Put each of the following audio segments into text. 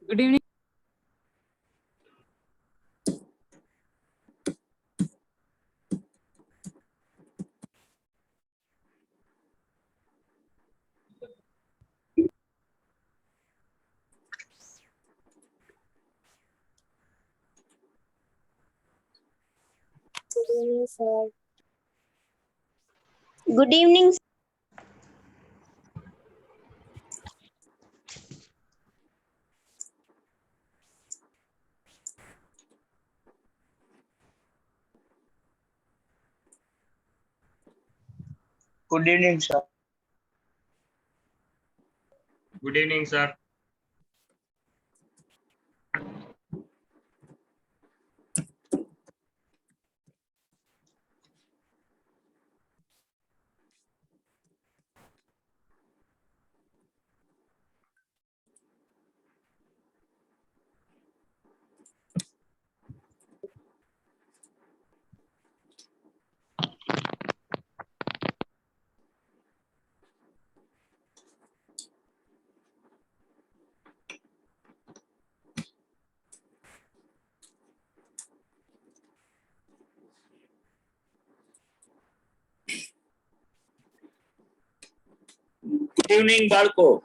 Good evening. Good evening, sir. Good evening. Good evening, sir. Good evening, sir. Good evening, Balko.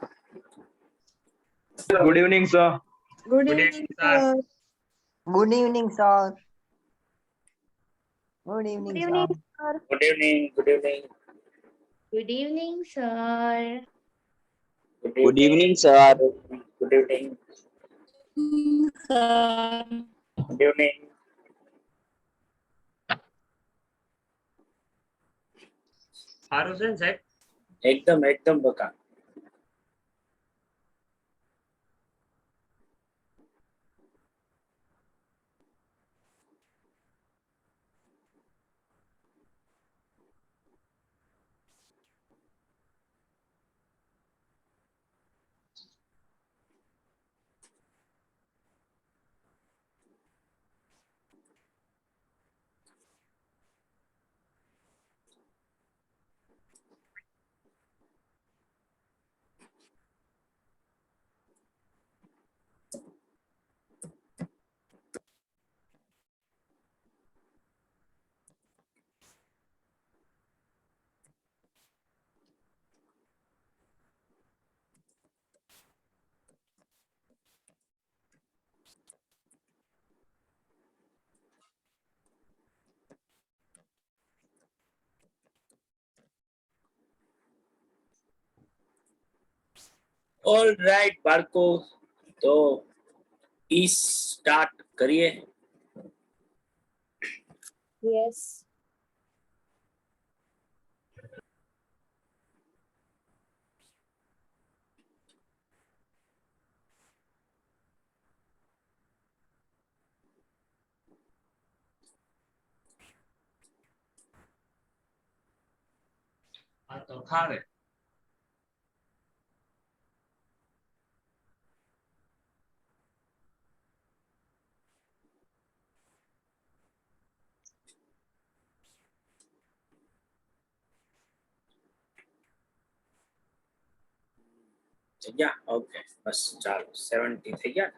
Good evening, sir. Good Good evening, evening, sir. sir. Good evening, sir. Good evening, sir. sir. Good evening. Good evening. Good evening, sir. Good evening, sir. Good evening. Sir. Good evening. સારું છે ને સાહેબ? એકદમ બકા. All right, બાળકો. તો start કરીએ. Yes. આ તો ખાવે. જગ્યા ઓકે બસ ચાલો 70 થઈ ગયા.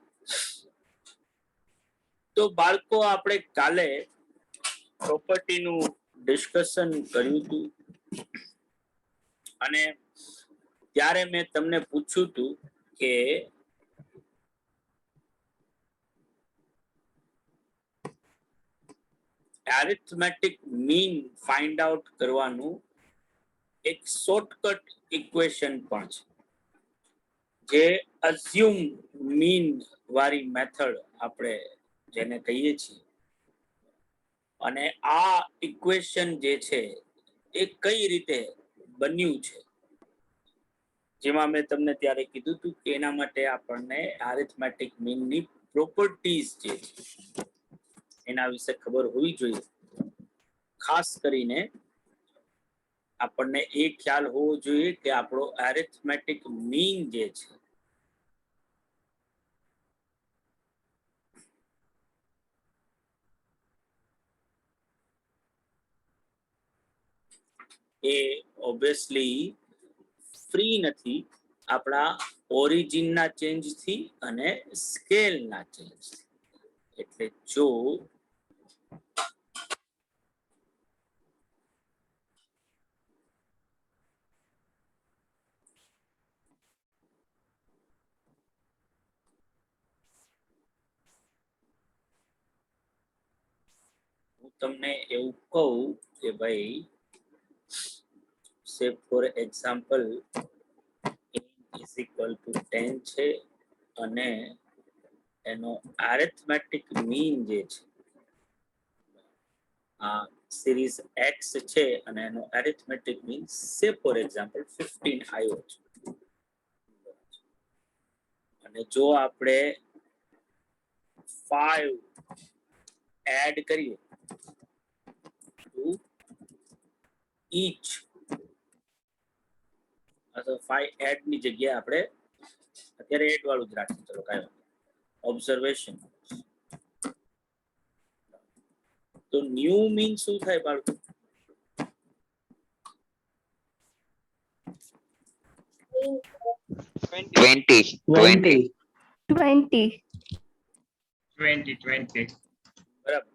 તો બાળકો આપણે કાલે પ્રોપર્ટીનું ડિસ્કશન કર્યું હતું અને ત્યારે મેં તમને પૂછ્યું હતું કે એરિથમેટિક મીન ફાઇન્ડ આઉટ કરવાનું એક શોર્ટકટ ઇક્વેશન પણ છે, જે અઝ્યુમ મીન વાળી મેથડ આપણે જેને કહીએ છીએ. અને આ ઇક્વેશન જે છે એ કઈ રીતે બન્યું છે, જેમાં મેં તમને ત્યારે કીધું હતું કે એના માટે આપણને એરિથમેટિક મીનની પ્રોપર્ટીઝ જે છે એના વિશે ખબર હોવી જોઈએ. ખાસ કરીને આપણને એ ખ્યાલ હોવો જોઈએ કે આપણો એરિથમેટિક મીન જે છે એ ઓબ્વિયસલી ફ્રી નથી, આપણા ઓરિજિન ના ચેન્જ થી અને સ્કેલ ના ચેન્જ થી. એટલે જો હું તમને એવું કહું કે ભાઈ સે for example is equal to 10 છે અને એનો arithmetic mean જે છે આ સિરીઝ x છે અને એનો arithmetic mean સે ફોર એક્ઝામ્પલ 15 આવ્યો છે. અને જો આપણે 5 એડ કરીએ to each અથવા 5 એડ ની જગ્યાએ આપણે અત્યારે એડ વાળું જ રાખીએ. ચલો કાંઈ ઓબ્ઝર્વેશન. તો ન્યુ મીન શું થાય બાળકો? 20. 20. 20. 20. બરાબર.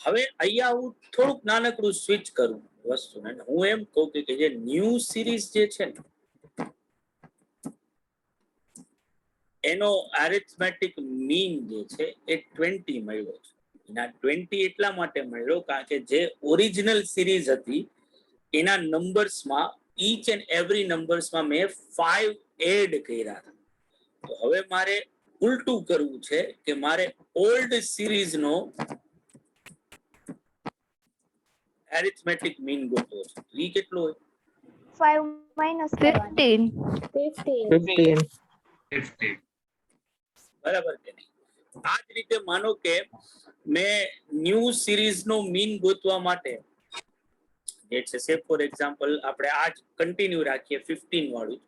હવે અહીંયા હું થોડુંક નાનકડું સ્વિચ કરું વસ્તુને. હું એમ કહું કે જે ન્યૂ સિરીઝ જે છે ને એનો arithmetic mean જે છે એ 20 મળ્યો છે. એના 20 એટલા માટે મળ્યો કારણ કે જે ઓરિજિનલ સિરીઝ હતી એના નંબર્સમાં ઈચ એન્ડ એવરી નંબર્સમાં મેં 5 એડ કર્યા હતા. તો હવે મારે ઉલટું કરવું છે કે મારે ઓલ્ડ સિરીઝનો arithmetic mean ગોતવો છે. ઈ કેટલો હોય? 5 minus 15. 15. 50. બરાબર કે નહીં? આ જ રીતે માનો કે મેં ન્યૂ સિરીઝનો મીન ગોતવા માટે જે છે સે ફોર એક્ઝામ્પલ આપણે આજ કન્ટિન્યુ રાખીએ 15 વાળું.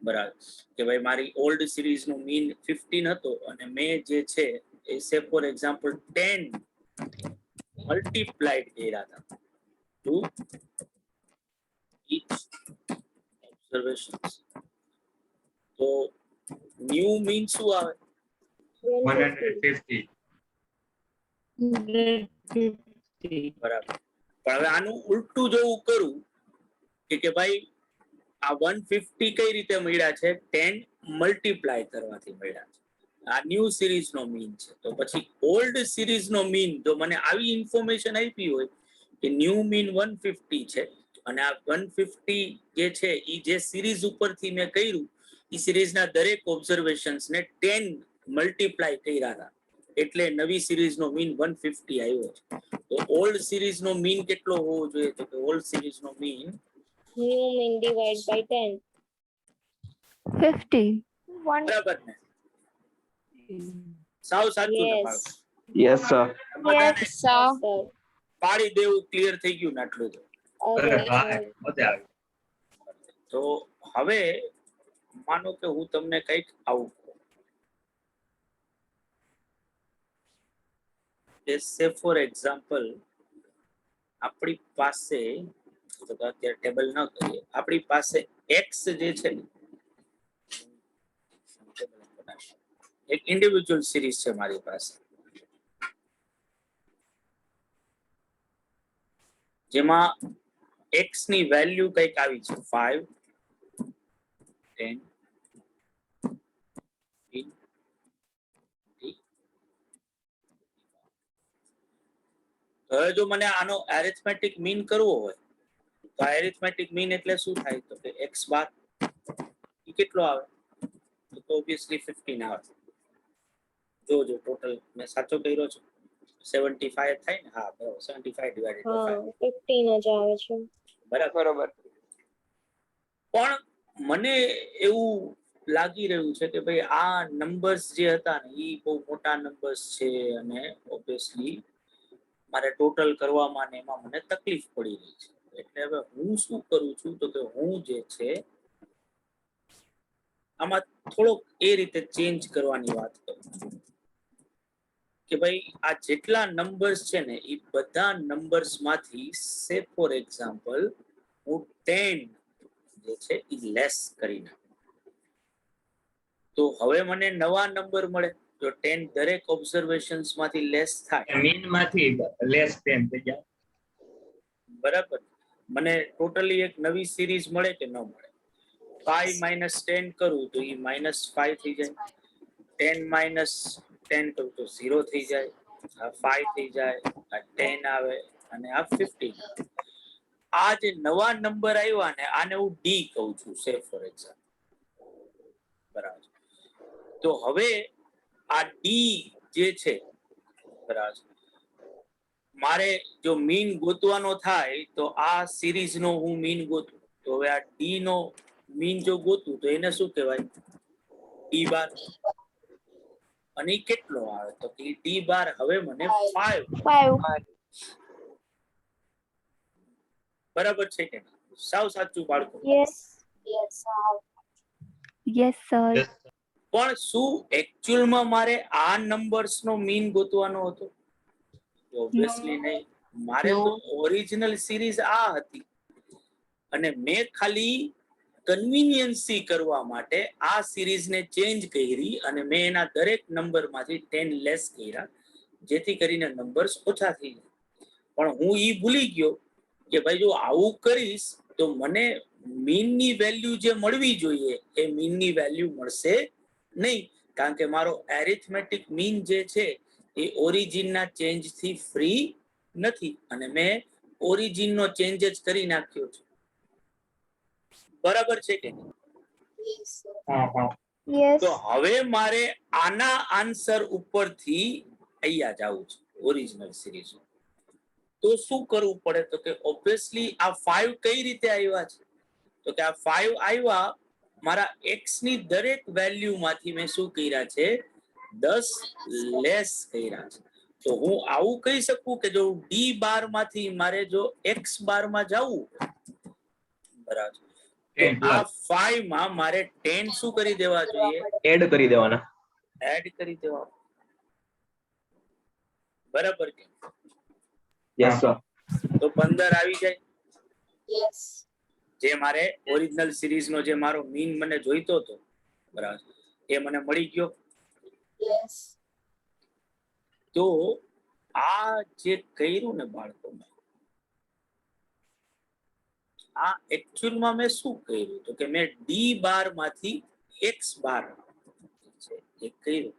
બરાબર કે ભાઈ મારી ઓલ્ડ સિરીઝનો મીન 15 હતો અને મેં જે છે એ સે ફોર એક્ઝામ્પલ 10 મલ્ટીપ્લાઈડ કર્યા હતા ટુ each observations. તો ન્યુ મીન શું આવે? 150. બરાબર. પણ હવે આનું ઉલટું જો હું કરું કે ભાઈ આ 150 કઈ રીતે મળ્યા છે? 10 મલ્ટીપ્લાય કરવાથી મળ્યા છે. આ ન્યૂ સિરીઝનો મીન છે. તો પછી ઓલ્ડ સિરીઝનો મીન જો મને આવી ઇન્ફોર્મેશન આપી હોય કે ન્યૂ મીન 150 છે અને આ 150 જે છે એ જે સિરીઝ ઉપરથી મેં કર્યું એ સિરીઝના દરેક ઓબ્ઝર્વેશન્સ ને 10 મલ્ટીપ્લાય કર્યા હતા એટલે નવી સિરીઝનો મીન 150 આવ્યો છે. તો ઓલ્ડ સિરીઝનો મીન કેટલો હોવો જોઈએ? તો કે ઓલ્ડ સિરીઝનો mean New mean divide by 10. 50. બરાબર ને? સાવ સાચું ને Yes. બાળકો? Yes, sir. બધાને sir. પાડી દેવું ક્લિયર થઈ ગયું ને આટલું તો. અરે વાહ, મજા આવી. તો હવે માનો કે હું તમને કંઈક આવું કહું કે સે ફોર એક્ઝામ્પલ આપણી પાસે તો અત્યારે ટેબલ ન કરીએ, આપણી પાસે એક્સ જે છે ને એક ઇન્ડિવિજ્યુઅલ સિરીઝ છે મારી પાસે જેમાં એક્સ ની વેલ્યુ કંઈક આવી છે 5 10 15 હવે જો મને આનો એરિથમેટિક મીન કરવો હોય તો એરિથમેટિક મીન એટલે શું થાય? તો કે x બાર એ કેટલો આવે? તો ઓબ્વિયસલી 15 આવે. જો ટોટલ મેં સાચો કર્યો છે 75 થાય ને? હા બરાબર, 75 ડિવાઇડેડ બાય 15 જ આવે છે. 5 બરાબર. પણ મને એવું લાગી રહ્યું છે કે ભાઈ આ નંબર્સ જે હતા ને એ બહુ મોટા નંબર્સ છે અને ઓબ્વિયસલી મારે ટોટલ કરવામાં ને એમાં મને તકલીફ પડી રહી છે. એટલે હવે હું શું કરું છું તો કે હું જે છે આમાં થોડોક એ રીતે ચેન્જ કરવાની વાત કરું છું કે ભાઈ આ જેટલા નંબર્સ છે ને એ બધા નંબર્સ માંથી સે ફોર એક્ઝામ્પલ હું 10 જે છે એ લેસ કરી નાખું. તો હવે મને નવા નંબર મળે. જો 10 દરેક ઓબ્ઝર્વેશન્સ માંથી લેસ થાય, મીન માંથી લેસ 10 થઈ જાય. બરાબર, મને ટોટલી એક નવી સિરીઝ મળે કે ન મળે? 5 minus 10 કરું તો એ -5 થઈ જાય. 10 minus 10 કરું તો 0 થઈ જાય. આ 5 થઈ જાય, આ 10 આવે અને આ 15 આવે. આ જે નવા નંબર આવ્યા ને આને હું ડી કહું છું, સે ફોર એક્ઝામ્પલ. બરાબર, તો હવે આ ડી જે છે, બરાબર, મારે જો મીન ગોતવાનો થાય તો આ સિરીઝ નો હું મીન ગોતું. તો હવે આ ડી નો મીન જો ગોતું તો એને શું કહેવાય? ડી બાર. અને ઈ કેટલો આવે? તો કે ડી બાર હવે મને 5. 5. બરાબર છે કે નહીં? સાવ સાચું બાળકો. Yes. Yes, sir. Yes. પણ શું એકચ્યુઅલમાં મારે આ નંબર્સ નો મીન ગોતવાનો હતો? ઓબ્વિયસલી નહીં. મારે તો ઓરિજિનલ સિરીઝ આ હતી અને મેં ખાલી કન્વીનિયન્સી કરવા માટે આ સિરીઝને ચેન્જ કરી અને મેં એના દરેક નંબરમાંથી 10 લેસ કર્યા, જેથી કરીને નંબર્સ ઓછા થઈ જાય. પણ હું ઈ ભૂલી ગયો કે ભાઈ જો આવું કરીશ તો મને મીનની વેલ્યુ જે મળવી જોઈએ એ મીનની વેલ્યુ મળશે નહીં, કારણ કે મારો એરિથમેટિક મીન જે છે એ ઓરિજિનના ચેન્જથી ફ્રી નથી અને મેં ઓરિજિનનો ચેન્જ જ કરી નાખ્યો છે. બરાબર છે કે નહીં? હા હા. Yes. તો હવે મારે આના આન્સર ઉપરથી અહીંયા જવું છે ઓરિજિનલ સિરીઝ. તો શું કરવું પડે? તો કે ઓબ્વિયસલી આ 5 કઈ રીતે આવ્યા છે? તો કે આ 5 આવ્યા મારા x ની દરેક વેલ્યુ માંથી મેં શું કર્યા છે? 10 લેસ કર્યા છે. તો હું આવું કહી શકું કે જો ડી બાર માંથી મારે જો x બાર માં જવું, બરાબર, તો આ 5 માં મારે 10 શું કરી દેવા જોઈએ? એડ કરી દેવાના. એડ કરી દેવા. બરાબર કે? Yes sir. તો 15 આવી જાય. Yes. જે મારે ઓરિજિનલ સિરીઝ નો જે મારો મીન મને જોઈતો હતો, બરાબર, એ મને મળી ગયો. Yes. તો આ જે કર્યું ને બાળકો, આ એકચ્યુઅલમાં મેં શું કર્યું? તો કે મેં ડી બાર માંથી એક્સ બાર છે એ કર્યું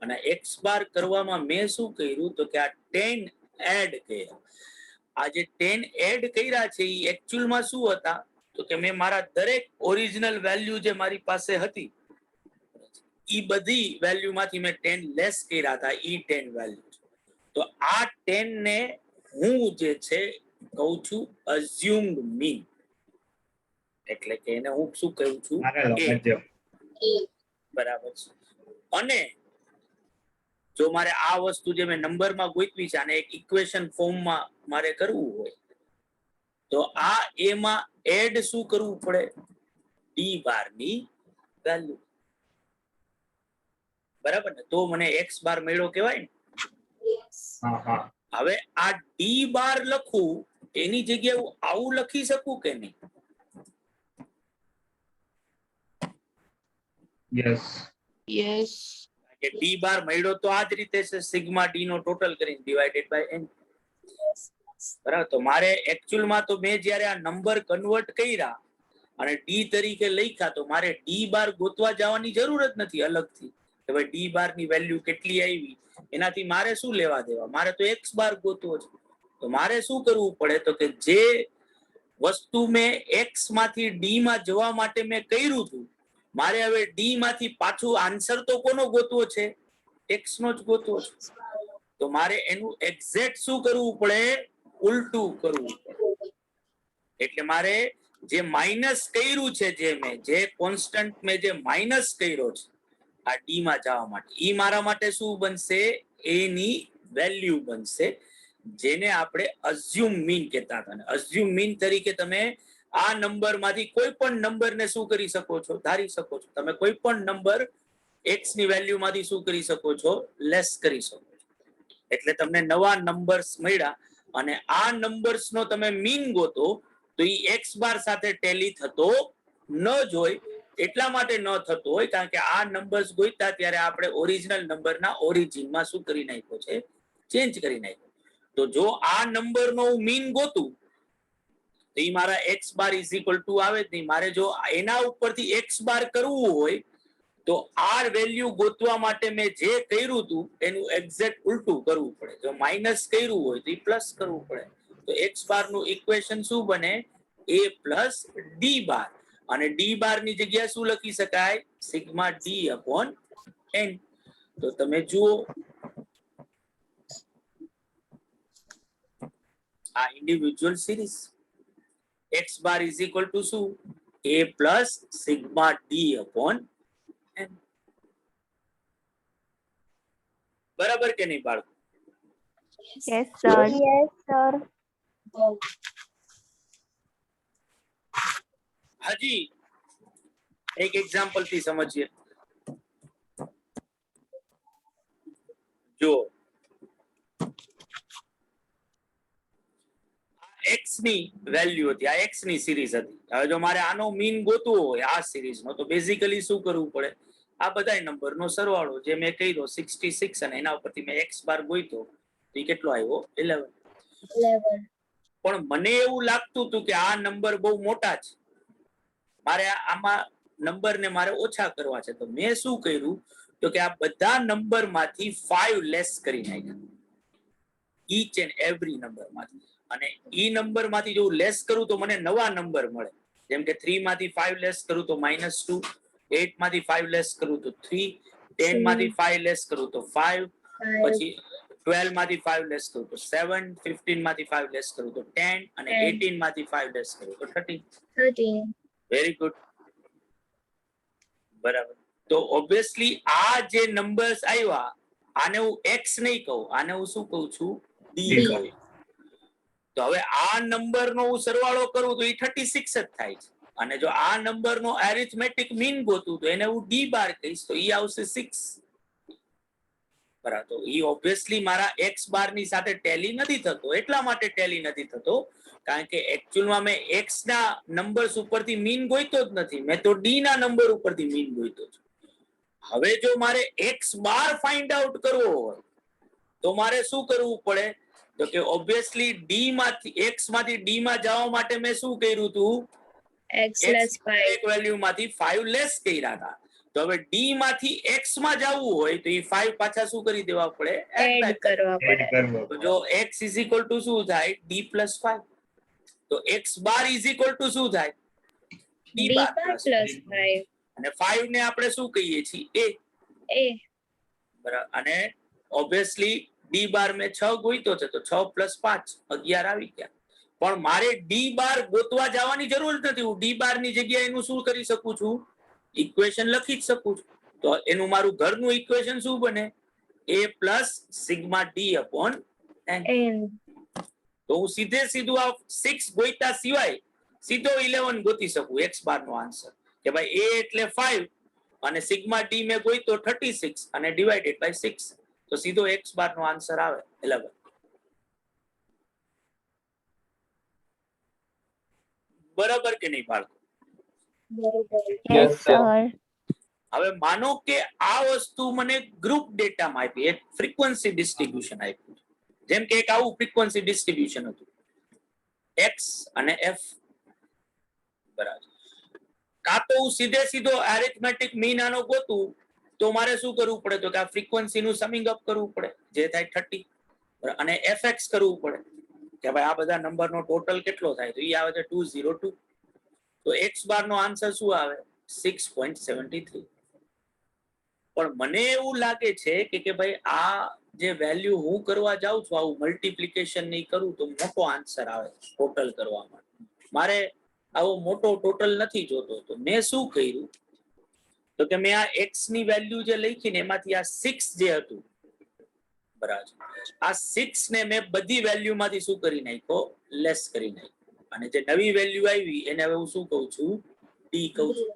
અને એક્સ બાર કરવામાં મેં શું કર્યું? તો કે આ 10 એડ કર્યા. આ જે 10 એડ કર્યા છે એ એકચ્યુઅલમાં શું હતા? તો કે મેં મારા દરેક ઓરિજિનલ વેલ્યુ જે મારી પાસે હતી ઈ બધી વેલ્યુ માંથી મેં 10 લેસ કર્યા હતા, ઈ 10 વેલ્યુ. તો આ 10 ને હું જે છે કહું છું અઝ્યુમ્ડ મીન. એટલે કે એને હું શું કહું છું? બરાબર છે. અને જો મારે આ વસ્તુ જે મેં નંબરમાં ગોતવી છે અને એક ઇક્વેશન ફોર્મમાં મારે કરવું હોય તો આ એમાં એડ શું કરવું પડે? ડી બાર ની વેલ્યુ. બરાબર ને? તો મને એક્સ બાર મળ્યો કહેવાય ને. હા હા. હવે આ ડી બાર લખું એની જગ્યાએ હું આવું લખી શકું કે નહીં? યસ. Yes. કે ડી બાર મળ્યો તો આ જ રીતે છે, સિગ્મા ડી નો ટોટલ કરીને ડિવાઇડેડ બાય n. બરાબર, તો મારે એકચ્યુઅલમાં તો મેં જ્યારે આ નંબર કન્વર્ટ કર્યા અને ડી તરીકે લખ્યા તો મારે ડી બાર ગોતવા જવાની જરૂર જ નથી અલગથી કે ભાઈ ડી બાર ની વેલ્યુ કેટલી આવી. એનાથી મારે શું લેવા દેવા? મારે તો એક્સ બાર ગોતવો છે. તો મારે શું કરવું પડે? તો કે જે વસ્તુ મેં એક્સ માંથી ડી માં જવા માટે મેં કર્યું હતું, મારે હવે ડી માંથી પાછું આન્સર તો કોનો ગોતવો છે? એક્સ નો જ ગોતવો છે. તો મારે એનું એક્ઝેક્ટ શું કરવું પડે? ઉલટું કરવું પડે. એટલે મારે જે માઇનસ કર્યું છે, જે કોન્સ્ટન્ટ મેં જે માઇનસ કર્યો છે આ ડી માં જવા માટે, ઈ મારા માટે શું બનશે? એની વેલ્યુ બનશે, જેને આપણે અઝ્યુમ મીન કહેતા હતા. અઝ્યુમ મીન તરીકે તમે આ નંબર માંથી કોઈ પણ નંબર ને શું કરી શકો છો? ધારી શકો છો. તમે કોઈ પણ નંબર એક્સ ની વેલ્યુ માંથી શું કરી શકો છો? લેસ કરી શકો છો. એટલે તમને નવા નંબર્સ મળ્યા અને આ નંબર્સ નો તમે મીન ગોતો તો ઈ એક્સ બાર સાથે ટેલી થતો ન જ હોય. એટલા માટે ન થતું હોય કારણ કે આ નંબર્સ ગોઈતા ત્યારે આપણે ઓરિજિનલ નંબરના ઓરિજિનમાં શું કરી નાખ્યો છે, ચેન્જ કરી નાખ્યો. તો જો આ નંબરનો હું મીન ગોતું તો એ મારા x bar is equal two આવે જ નહીં. મારે જો એના ઉપરથી એક્સ બાર કરવું હોય તો આર વેલ્યુ ગોતવા માટે મેં જે કર્યું હતું એનું એક્ઝેક્ટ ઉલટું કરવું પડે. જો માઇનસ કર્યું હોય તો એ પ્લસ કરવું પડે. તો એક્સ બાર નું ઇક્વેશન શું બને, a પ્લસ ડી બાર. અને ડી બાર ની જગ્યા શું લખી શકાય, સિગ્મા ડી અપોન એન. તો તમે જુઓ આ individual series X bar is equal to શું, a plus sigma D upon N. બરાબર કે નહીં બાળકો? Yes, sir. Yes, sir. હજી એક એક્ઝામ્પલ થી સમજીએ. જો એક્સ ની વેલ્યુ હતી, આ એક્સ ની સિરીઝ હતી. હવે જો મારે આનો મીન ગોતવો હોય આ સિરીઝ નો, તો બેઝિકલી શું કરવું પડે, આ બધા નંબરનો સરવાળો જે મેં કહી દો 66 અને એના ઉપરથી મેં એક્સ બાર ગોઈતો તો એ કેટલો આવ્યો, 11. 11. પણ મને એવું લાગતું હતું કે આ નંબર બહુ મોટા છે, મારે આમાં નંબર ને મારે ઓછા કરવા છે. તો મેં શું કર્યું તો કે આ બધા નંબર માંથી 5 લેસ કરી નાખ્યા, ઈચ એન્ડ એવરી નંબર માંથી. અને ઈ નંબર માંથી જો લેસ કરું તો મને નવા નંબર મળે. જેમ કે 3 માંથી 5 લેસ કરું તો -2, 8 માંથી 5 લેસ કરું તો 3, 10 માંથી 5 લેસ કરું તો 5, પછી 12 માંથી 5 લેસ કરું તો 7, 15 માંથી 5 લેસ કરું તો 10 અને 18 માંથી 5 લેસ કરું તો 13. Very good. બરાબર. તો ઓબ્વિયસલી આ જે નંબર્સ આવ્યા આને હું એક્સ નહીં કહું, આને હું શું કહું છું, ડી કહું. તો હવે આ નંબરનો હું સરવાળો કરું તો એ 36 જ થાય છે. અને જો આ નંબરનો એરિથમેટિક મીન ગોતું તો એને હું ડી બાર કહીશ તો એ આવશે 6. બરાબર. તો એ ઓબ્વિયસલી મારા એક્સ બાર ની સાથે ટેલી નથી થતો. એટલા માટે ટેલી નથી થતો કારણ કે એકચ્યુઅલમાં મેં એક્સ ના નંબર્સ ઉપરથી મીન ગોઈતો જ નથી, મેં તો ડી ના નંબર ઉપરથી મીન ગોઈતો છે. હવે જો મારે એક્સ બાર ફાઇન્ડ આઉટ કરવો હોય તો મારે શું કરવું પડે, તો કે ઓબ્વિયસલી ડી માંથી એક્સ માંથી ડી માં જવા માટે મેં શું કર્યું હતું, X less 5. એક વેલ્યુ માંથી 5 લેસ કર્યા હતા. તો હવે ડી માંથી એક્સ માં જવું હોય તો એ 5 પાછા શું કરી દેવા પડે, Add કરવા એડ પડે. કરવો તો જો x ઇઝ ઇક્વલ ટુ શું થાય, d પ્લસ 5. તો x bar is equal to શું થાય, d D બાર bar પ્લસ plus 5. અને 5 ને આપણે શું કહીએ છીએ, a. A. બરાબર. અને ઓબ્વિયસલી ડી બાર મેં 6 ગોઈતો છે તો 6 પ્લસ 5 11 આવી ગયા. પણ મારે ડી બાર ગોતવા જવાની જરૂર નથી. હું ડી બાર ની જગ્યાએ એનું શું કરી શકું છું, ઇક્વેશન લખી જ શકું છું. તો એનું મારું ઘરનું ઇક્વેશન શું બને, a plus sigma D upon N. N. તો હું સીધે સીધું આ 6 ગોઈતા સિવાય સીધો 11 ગોતી શકું એક્સ બાર નો આન્સર, કે ભાઈ a એટલે 5 અને સિગ્મા ડી મેં ગોઈતો 36 અને ડિવાઇડેડ બાય 6, તો સીધો એક્સ બાર નો આન્સર આવે 11. બરાબર કે નહીં બાળકો? Yes, sir. હવે માનો કે આ વસ્તુ મને ગ્રુપ ડેટામાં આપી, એક ફ્રીક્વન્સી ડિસ્ટ્રીબ્યુશન આપ્યું. જેમ કે એક આવું ફ્રીક્વન્સી ડિસ્ટ્રીબ્યુશન હતું એક્સ અને એફ. બરાબર. કાં તો હું સીધો એરિથમેટિક મીન આનો ગોતું તો મારે શું કરવું પડે, તો કે આ ફ્રીક્વન્સી નું સમિંગ અપ કરવું પડે જે થાય 30, અને એફએક્સ કરવું પડે કે ભાઈ આ બધા નંબરનો ટોટલ કેટલો થાય, તો એ આવે છે 202. તો એક્સ બાર નો આન્સર શું આવે, 6.73. પણ મને એવું લાગે છે કે ભાઈ આ જે વેલ્યુ હું કરવા જાઉં છું, આવું મલ્ટીપ્લિકેશન નહીં કરું તો મોટો આન્સર આવે ટોટલ કરવા માટે. મારે આવો મોટો ટોટલ નથી જોતો. તો મેં શું કર્યું, તો કે મેં આ x ની વેલ્યુ જે લખી ને એમાંથી આ 6 જે હતું, બરાબર, આ 6 ને મેં બધી વેલ્યુ માંથી શું કરી નાખ્યો, લેસ કરી નાખ્યો. અને જે નવી વેલ્યુ આવી એને હવે હું શું કહું છું, d કહું છું.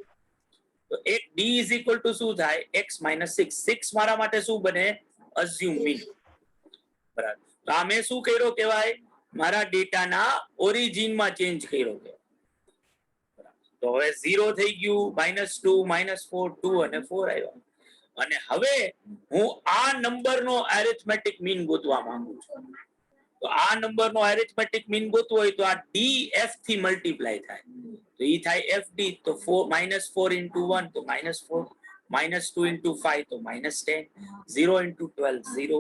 તો એક d ઇઝ ઇક્વલ ટુ શું થાય, x માઇનસ 6. 6 મારા માટે શું બને, અઝ્યુમ મીન. બરાબર. તો આ મેં શું કર્યો કહેવાય, મારા ડેટાના ઓરિજિનમાં ચેન્જ કર્યો કહેવાય. તો હવે 0 થઈ ગયું, -2, -4, 2 અને 4 આવ્યા. અને હવે હું આ નંબરનો એરિથમેટિક મીન ગોતવા માંગુ છું. તો આ નંબરનો એરિથમેટિક મીન ગોતવો હોય તો આ df થી મલ્ટીપ્લાય થાય, તો ઈ થાય fd. તો -4 into 1 તો -4, -2 into 5 તો -10, 0 into 12 0,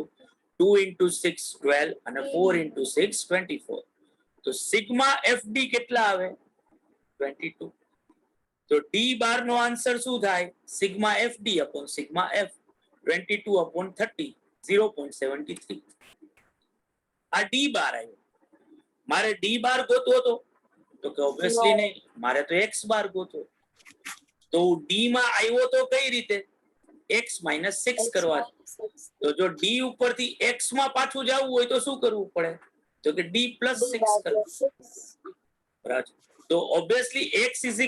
2 into 6 12 અને 4 into 6 24. તો સિગ્મા fd કેટલા આવે? 22. તો d બાર નો આન્સર શું થાય? Sigma fd upon sigma f, 22 upon 30, 0.73. આ d બાર આવ્યો. મારે d બાર ગોતવો હતો તો કે ઓબ્વિયસલી નહીં, મારે તો x બાર ગોતવો. તો d માં આવ્યો તો કઈ રીતે? x -6 કરવા. તો જો d ઉપરથી x માં પાછું જવું હોય તો શું કરવું પડે? તો કે d + 6 કરવું. બરાબર. તો ઓબ્વિયસલી x =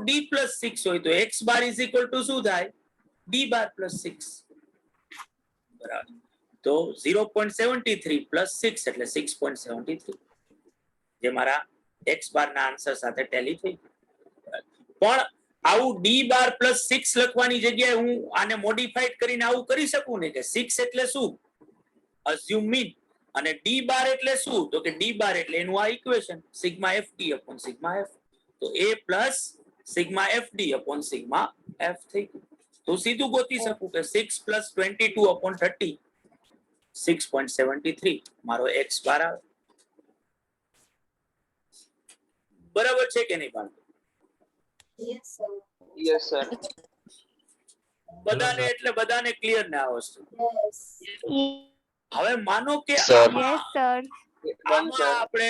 d + 6 હોય તો x બાર = શું થાય? d બાર + 6. બરાબર. તો 0.73 + 6 એટલે 6.73, જે મારા x બાર ના આન્સર સાથે ટેલી થઈ. પણ આવું d બાર + 6 લખવાની જગ્યાએ હું આને મોડિફાઈડ કરીને આવું કરી શકું ને કે 6 એટલે શું? Assume mean. અને d બાર એટલે શું? તો કે d બાર એટલે એનું આ equation sigma fd upon sigma f. તો a plus sigma fd upon sigma f થઈ ગયું. તો સીધું ગોતી શકું કે 6 + 22 upon 30, 6.73 મારો x બાર આવે. બરાબર છે કે નહીં બાળકો? Yes sir. બધાને એટલે બધાને ક્લિયર ને આ વસ્તુ? હવે માનો કે Yes, sir. આમાં આપણે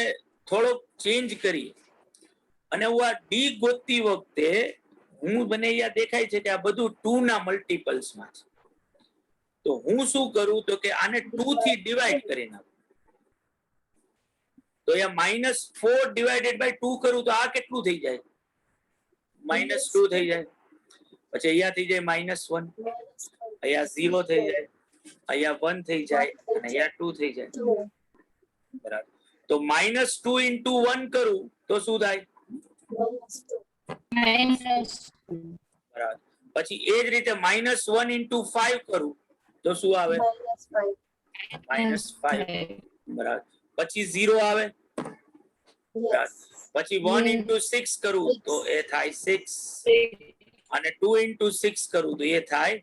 થોડોક ચેન્જ કરીએ અને હું આ ડી ગોતતી વખતે હું મને અહીંયા દેખાય છે કે આ બધું 2 ના મલ્ટીપલ્સ માં છે. તો હું શું કરું તો કે આને 2 થી ડિવાઈડ કરી નાખું. તો અહીંયા -4 ડિવાઇડેડ બાય 2 કરું તો આ કેટલું થઈ જાય? -2 થઈ જાય. પછી અહીંયા થઈ જાય -1, અહીંયા 0 થઈ જાય, અહીંયા 1 થઈ જાય અને અહીંયા 2 થઈ જાય. બરાબર. તો -2 into 1 કરું તો શું થાય? બરાબર. પછી એ જ રીતે -1 into 5 કરું તો શું આવે? -5. બરાબર. પછી 0 આવે. બરાબર. પછી 1 into 6 કરું તો એ થાય 6 અને 2 into 6 કરું તો એ થાય.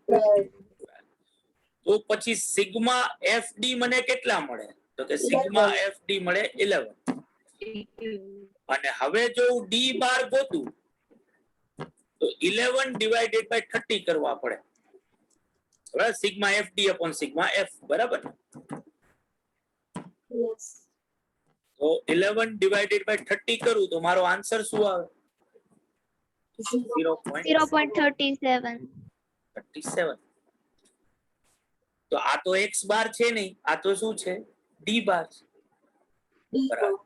તો પછી સિગ્મા fd મને કેટલા મળે? તો કે સિગ્મા fd મળે 11. અને હવે જો હું d બાર ગોતું તો 11 ડિવાઇડેડ બાય 30 કરવા પડે. બરાબર. Sigma fd upon sigma f. બરાબર. તો 11 ડિવાઇડેડ બાય 30 કરું તો મારો આન્સર શું આવે? 0.37. 37. તો આ તો x બાર છે નહીં, આ તો શું છે? d બાર છે. બરાબર.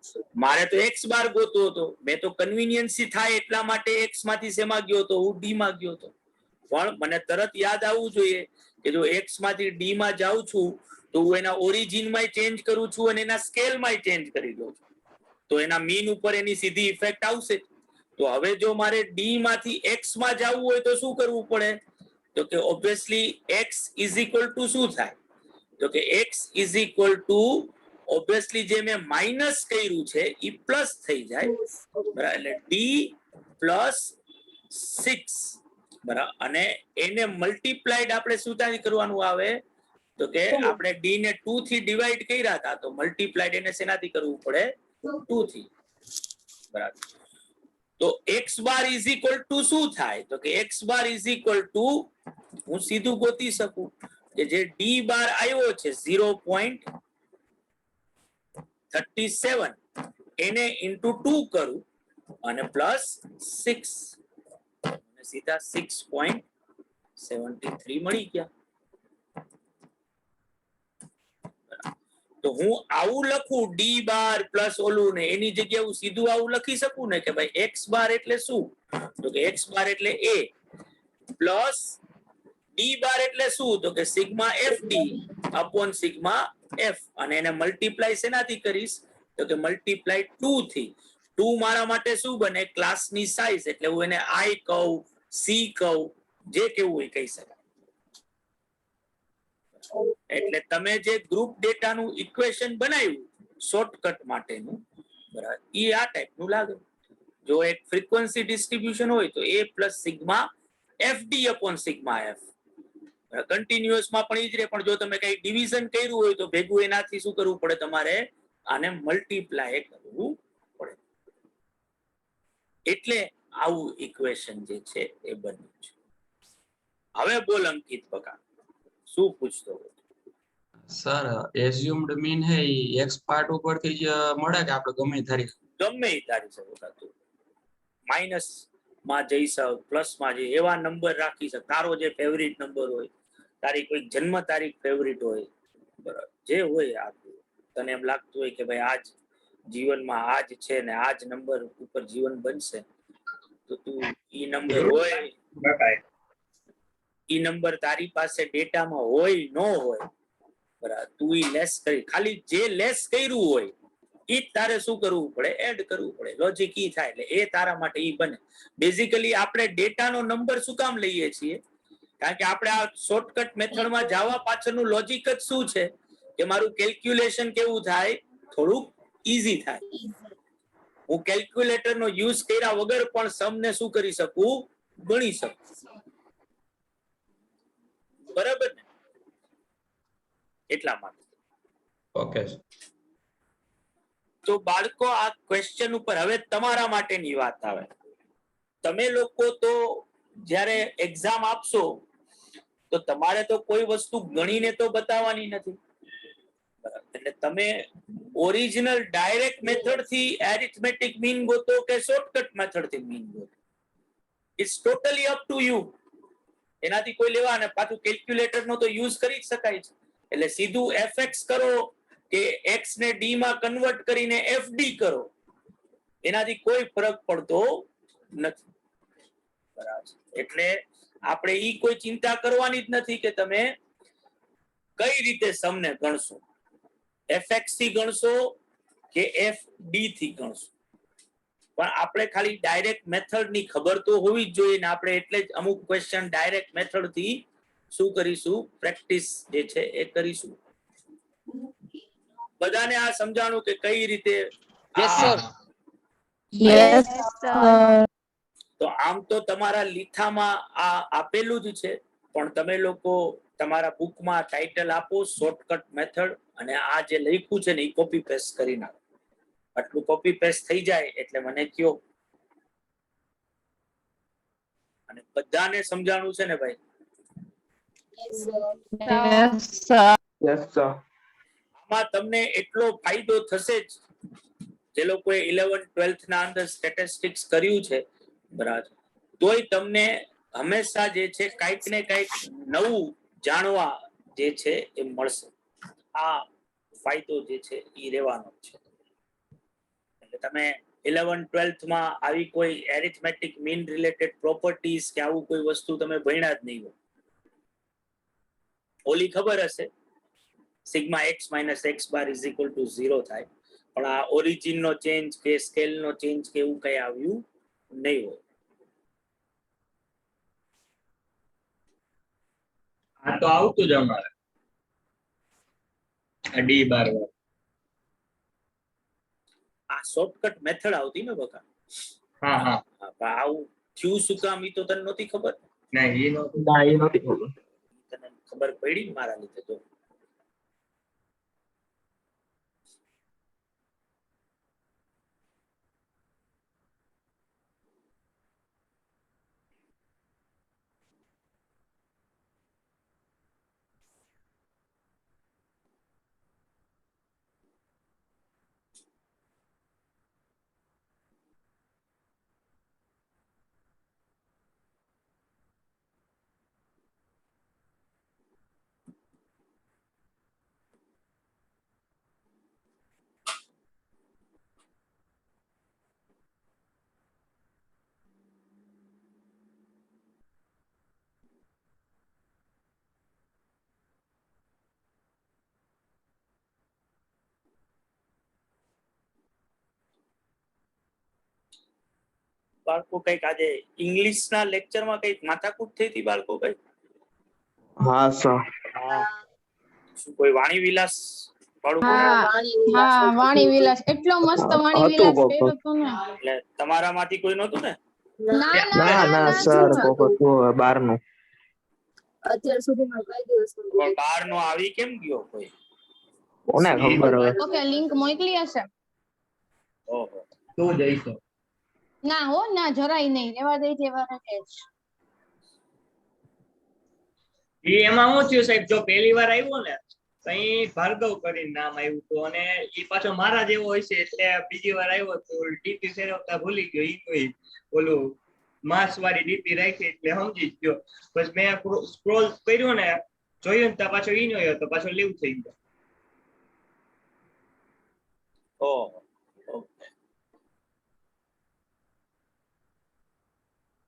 મારે તો x બાર ગોતવો હતો. મેં તો કન્વીનિયન્સી થાય એટલા માટે x માંથી શેમાં ગયો તો? હું d માં ગયો હતો. પણ મને તરત યાદ આવવું જોઈએ કે જો x માંથી d માં જાઉં છું તો હું એના ઓરિજિન માં ચેન્જ કરું છું અને એના સ્કેલ માં ચેન્જ કરી દઉં છું. તો એના મીન ઉપર એની સીધી ઇફેક્ટ આવશે. તો હવે જો મારે d માંથી x માં જવું હોય તો શું કરવું પડે? તો કે ઓબ્વિયસલી x = શું થાય? તો કે x = ઓબ્વિયસલી જે મેં માઇનસ કર્યું છે એ પ્લસ થઈ જાય. બરાબર. એટલે d + 6. બરાબર. અને એને મલ્ટીપ્લાઈડ આપણે શું થાય કરવાનું આવે? તો કે આપણે d ને 2 થી ડિવાઈડ કર્યા હતા તો મલ્ટીપ્લાઈડ એને શેનાથી કરવું પડે? 2 થી. બરાબર. તો x બાર = શું થાય? તો કે x બાર = હું સીધું ગોતી શકું કે જે d બાર આવ્યો છે 0.37 એને into 2 કરું અને પ્લસ 6 સીધા 6.73 મળી ગયા. તો હું આવું લખું d બાર પ્લસ ઓલું ને એની જગ્યાએ હું સીધું આવું લખી શકું ને કે ભાઈ x બાર એટલે શું? તો કે x બાર એટલે a પ્લસ d બાર એટલે શું? તો કે sigma fd upon sigma f. અને એને મલ્ટીપ્લાય શેનાથી કરીશ? તો કે મલ્ટીપ્લાય 2 થી. 2 મારા માટે શું બને? ક્લાસની સાઇઝ. એટલે હું એને I કહું, C કહું, જે કેવું હોય કહી શકાય. એટલે તમે જે ગ્રુપ ડેટાનું ઇક્વેશન બનાવ્યું શોર્ટકટ માટેનું, બરાબર, એ આ ટાઈપનું લાગે. જો એક ફ્રીક્વન્સી ડિસ્ટ્રીબ્યુશન હોય તો A plus sigma FD upon sigma F. Continuous માં પણ ઈ જ રહે, પણ જો તમે કઈ ડિવિઝન કર્યું હોય તો ભેગું એનાથી શું કરવું પડે? તમારે આને મલ્ટીપ્લાય કરવું પડે. એટલે આવું ઇક્વેશન જે છે એ બન્યું છે. હવે બોલ અંકિત બકા, શું પૂછતો હોય? સર એઝ્યુમ્ડ મીન હે ઈ એક્સ પાર્ટ ઉપરથી જ મળે કે આપણે ગમે ધારી? ગમે એ ધારી શકો તું. માઇનસ માં જઈ શક, પ્લસ માં જઈ, એવા નંબર રાખી શક. તારો જે ફેવરિટ નંબર હોય, તારી કોઈ જન્મ તારીખ ફેવરિટ હોય, બરાબર, જે હોય આ તને એમ લાગતું હોય કે ભાઈ આજ જીવનમાં આજ છે ને આજ નંબર ઉપર જીવન બનશે, તો તું ઈ નંબર હોય, બતાય. ઈ નંબર તારી પાસે ડેટામાં હોય ન હોય, બરાબર, તું ઈ લેસ કરી, ખાલી જે લેસ કર્યું હોય ઈ તારે શું કરવું પડે? એડ કરવું પડે. લોજિક ઈ થાય એટલે એ તારા માટે ઈ બને. બેઝિકલી આપણે ડેટાનો નંબર શું કામ લઈએ છીએ? કારણ કે આપણે આ શોર્ટકટ મેથડમાં જવા પાછળનું લોજિક જ શું છે કે મારું કેલ્ક્યુલેશન કેવું થાય? થોડુંક ઈઝી થાય. હું કેલ્ક્યુલેટરનો યુઝ કર્યા વગર પણ સમને શું કરી શકું? ગણી શકું. બરાબર ને? એટલા માટે. ઓકે. તો બાળકો, આ ક્વેશ્ચન ઉપર હવે તમારા માટેની વાત આવે. તમે લોકો તો જ્યારે એક્ઝામ આપશો તો તમારે તો કોઈ વસ્તુ ગણીને તો બતાવવાની નથી. એટલે તમે ઓરિજિનલ ડાયરેક્ટ મેથડ થી એરિથમેટિક મીન ગોતો કે શોર્ટકટ મેથડ થી મીન ગોતો, it's totally up to you. એનાથી કોઈ લેવા, અને પાછું કેલ્ક્યુલેટર નો તો યુઝ કરી જ શકાય છે. એટલે સીધું fx કરો કે x ને d માં કન્વર્ટ કરીને fd કરો, એનાથી કોઈ ફરક પડતો નથી. બરાબર. એટલે આપણે ઈ કોઈ ચિંતા કરવાની જ નથી કે તમે કઈ રીતે સમને ગણશો, fx થી ગણશો કે fd થી ગણશો. પણ આપણે ખાલી ડાયરેક્ટ મેથડ ની ખબર તો હોવી જ જોઈએ ને. આપણે એટલે જ અમુક ક્વેશ્ચન ડાયરેક્ટ મેથડ થી શું કરીશું? પ્રેક્ટિસ જે છે એ કરીશું. બધાને આ સમજાણું કે કઈ રીતે? Yes, sir. તો આમ તો તમારા લીખામાં આ આપેલું જ છે, પણ તમે લોકો તમારા બુકમાં ટાઇટલ આપો શોર્ટકટ મેથડ, અને આ જે લખ્યું છે ને એ કોપી પેસ્ટ કરી નાખો. આટલું કોપી પેસ્ટ થઈ જાય એટલે મને કયો. અને બધાને સમજાણું છે ને ભાઈ? Yes, sir. Yes sir. આમાં તમને એટલો ફાયદો થશે જ, જે લોકોએ 11th-12th ના અંદર સ્ટેટિસ્ટિક્સ કર્યું છે, બરાબર, તોય તમને હંમેશા જે છે કાંઈક ને કાંઈક નવું જાણવા જે છે એ મળશે. આ ફાયદો જે છે એ રહેવાનો છે. એટલે તમે 11th-12th માં આવી કોઈ એરિથમેટિક મીન રિલેટેડ પ્રોપર્ટીઝ કે આવું કોઈ વસ્તુ તમે ભણ્યા જ નહીં હોય. ઓલી ખબર હશે, sigma x minus x bar is equal two 0 થાય, પણ આ ઓરિજિન નો ચેન્જ કે સ્કેલ નો ચેન્જ કે એવું કઈ આવ્યું નહીં હોય. આ તો આવતું જ અમારે D બાર વાર. આ શોર્ટકટ મેથડ આવતી ને બકા. હા હા. આવું થયું શું કામ ઈ તો તને નહોતી ખબર? ના એ નહોતું. ના એ નથી ખબર. તને ખબર પડી ને મારા લીધે તો. બાળકો કઈક આજે ઇંગ્લિશ ના લેક્ચર માં કઈક માથાકૂટ થઈ હતી બાળકો કઈક હા સર શું કોઈ વાણી વિલાસ વાળું હા હા વાણી વિલાસ એટલો મસ્ત વાણી હતું વિલાસ કોક. કર્યો હતો ને એટલે તમારામાંથી કોઈ નહોતું ને ના ના ના સર કોક બાર નું અત્યાર સુધીમાં કઈ દિવસ પણ બહાર નો આવી કેમ ગયો કોઈ કોને ખબર હવે ઓકે લિંક મોકલી હશે ઓહો તું જઈશો ના હો ના જરાય નહીં રેવા દઈ જેવા રહે જ એમાં શું થયું સાહેબ જો પહેલી વાર આવ્યો ને કઈ ભાર્ગવ કરીને નામ આવ્યું હતું અને એ પાછો મારા જેવો હોય છે એટલે બીજી વાર આવ્યો તો ડીપી ફેરવતા ભૂલી ગયો ઈ ઓલું માસ વાળી ડીપી રાખી એટલે સમજી જ ગયો પછી મેં સ્ક્રોલ કર્યો ને જોયું ને તો પાછો ઈ નો હતો પાછો લીવ થઈ ગયો ઓહો ઓકે.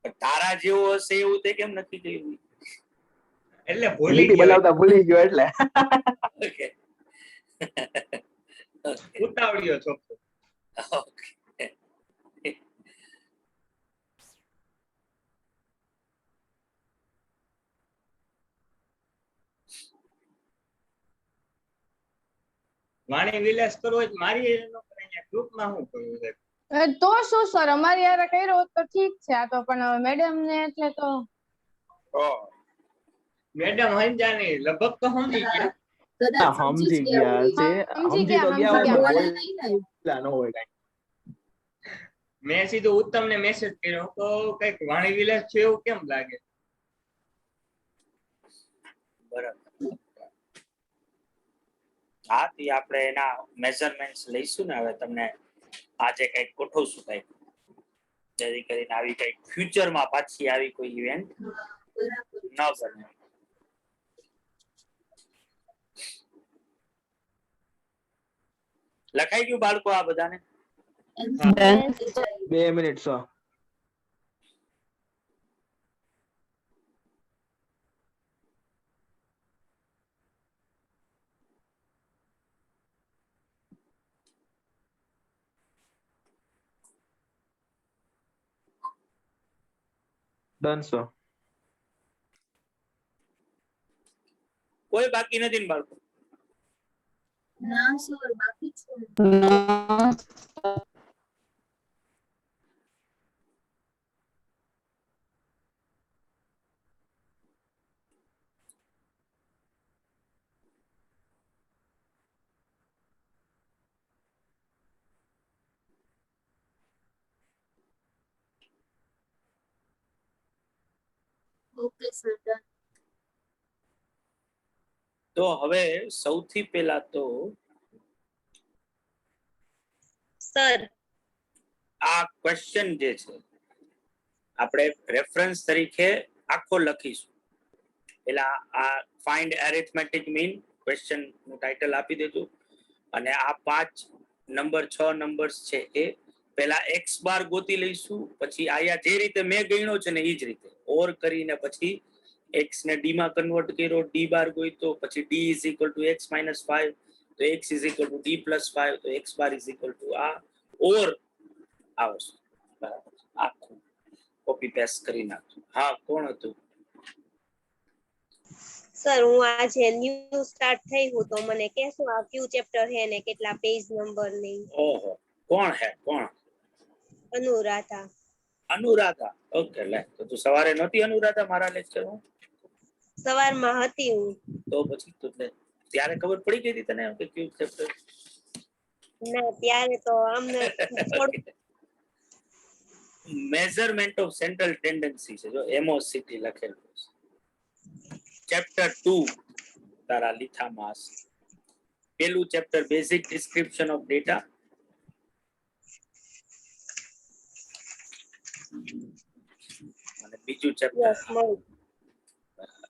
પણ તારા જેવો હશે એવું તે કેમ નક્કી કર્યું એટલે ભૂલી લીટી ગયો બનાવતા ભૂલી ગયો એટલે ઓકે ઉતાવળ્યો છોકરો ઓકે વાણી વિલાસ કરવો હોય તો મારી ગ્રુપમાં શું કરવું સાહેબ તો શું સર અમારી યારે કર્યો હોત તો ઠીક છે આ તો પણ મેડમ ને એટલે તો ઓહ મેડમ હંજાની લગભગ તો સમજી ગયા હા, સમજી ગયા છે સમજી સમજી તો ગયા, ગયા હોય સમજી પણ બોલેલા ન હોય કાંઈ. મેં સીધું ઉત્તમ ને મેસેજ કર્યો તો કઈક વાણી વિલાસ છે એવું કેમ લાગે બરાબર હા તે આપણે એના મેઝરમેન્ટ્સ લઈશું ને હવે તમને આજે કઈક ગોઠવશું કઈક જેથી કરીને આવી કઈક ફ્યુચરમાં પાછી આવી કોઈ ઇવેન્ટ ન બને લખાઈ ગયું બાળકો આ બધાને 2 મિનિટ સર ડન સર કોઈ બાકી નથી ને બાળકો ના સર બાકી છે ઓકે સર ડન તો હવે સૌથી પહેલા તો સર આ ક્વેશ્ચન જે છે આપણે રેફરન્સ તરીકે આખો લખીશું પેલા આ ફાઇન્ડ એરિથમેટિક મીન ક્વેશ્ચન નું ટાઇટલ આપી દેજો અને આ 5 નંબર 6 નંબર્સ છે એ પેલા x બાર ગોતી લઈશું પછી આયા જે રીતે મેં ગણ્યો છે ને એ જ રીતે ઓર કરીને પછી x ને d માં કન્વર્ટ કર્યો d બાર ગોઈતો પછી d = x - 5 તો x = d + 5 તો x બાર = આ ઓર આવશે બરાબર આખું કોપી પેસ્ટ કરી નાખજો હા કોણ હતું સર હું આજે ન્યૂ સ્ટાર્ટ થઈ હું તો મને કહેશો આ ક્યુ ચેપ્ટર હે ને કેટલા પેજ નંબર ને ઓહો કોણ હે કોણ અનુરાધા અનુરાધા ઓકે લે તો તું સવારે નહોતી અનુરાધા મારા લેક્ચરમાં સવારમાં હતી હું તો પછી તું ત્યારે ખબર પડી ગઈ હતી તને કે ક્યુ ચેપ્ટર ના ત્યારે તો અમને થોડું મેઝરમેન્ટ ઓફ સેન્ટ્રલ ટેન્ડન્સી છે જો એમઓસીટી લખેલું છે ચેપ્ટર 2 તારા લિથામાં પેલું chapter basic description of data અને બીજું ચેપ્ટર યસ મળી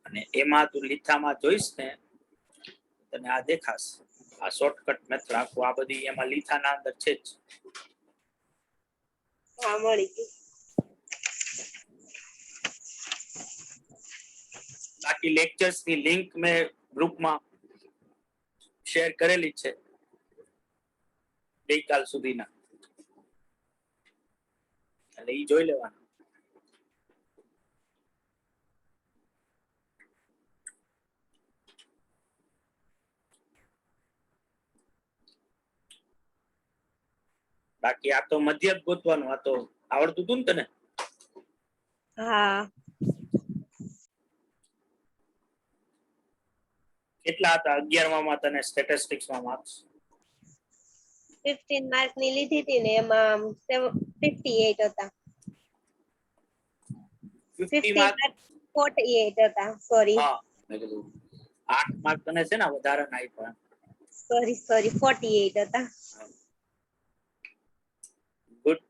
અને એમાં તું લિથામાં જોઈશ ને તને આ દેખાશે આ શોર્ટકટ મેથડ આખું આ બધી એમાં લિથાના અંદર છે જ હા મળી ગઈ બાકી લેક્ચર્સ ની લિંક મેં ગ્રુપમાં શેર કરેલી છે ગઈકાલ સુધીના એટલે ઈ જોઈ લેવાનું. બાકી આ તો મધ્યક ગોતવાનું. આ તો આવડતું હતું ને તને? હા કેટલા હતા 11મા માં તને સ્ટેટિસ્ટિક્સ માં માર્ક્સ? 15 માર્ક ની લીધી હતી ને એમાં 58 હતા. 50 50 માર્ક. માર્ક 48 હતા. સોરી હા મેં કીધું 8 માર્ક તને છે ને વધારે ના આપ્યા. સોરી 48 હતા. ગુડ.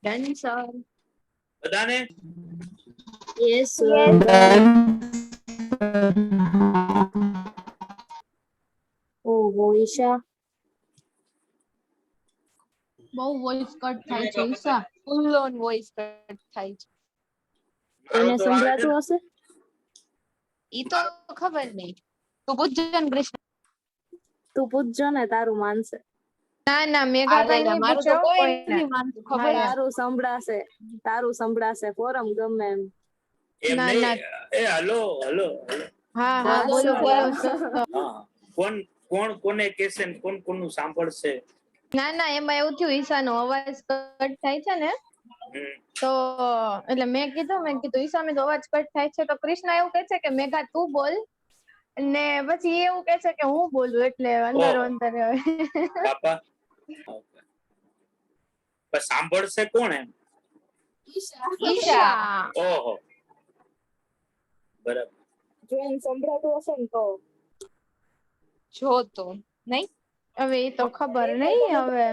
Done sir. બધાને યસ Yes. સર. ઓહો ઈશા. બહુ વોઇસ કટ થાય છે Isha. Full on voice cut થાય છે. મારો એને તો આવે છે સંભળાતું ને. હશે? ઈ તો ખબર નહીં. તું પૂછજે ને કૃષ્ણ. તું પૂછજો ને તારું માનશે. ના ના મેઘા કઈ નહીં મારું તો પૂછ્યો કોઈ કોઈને. નથી માનતું, ખબર છે? તારું સંભળાશે. તારું સંભળાશે. ફોરમ ગમે એમ. એમ ના, નહીં. ના. એ હલો હલો હલો. હા હા બોલો સર. બોલો સર. હા કોણ કોણ કોને કહેશે ને કોણ કોનું સાંભળશે? ના ના એમાં એવું થયું ઈશાનો અવાજ કટ થાય છે ને હમ. તો એટલે મેં કીધું ઈશા મેં અવાજ કટ થાય છે તો કૃષ્ણ એવું કહે છે કે મેઘા તું બોલ ને પછી એ એવું કહે છે કે હું બોલું એટલે અંદર ઓહો. અંદર બાપા Okay. પણ સાંભળશે કોણ એમ? ઈશા. ઓહો બરાબર. જો એને સંભળાતું હશે ને તો. જો તો નહીં. હવે એ તો ખબર નહીં હવે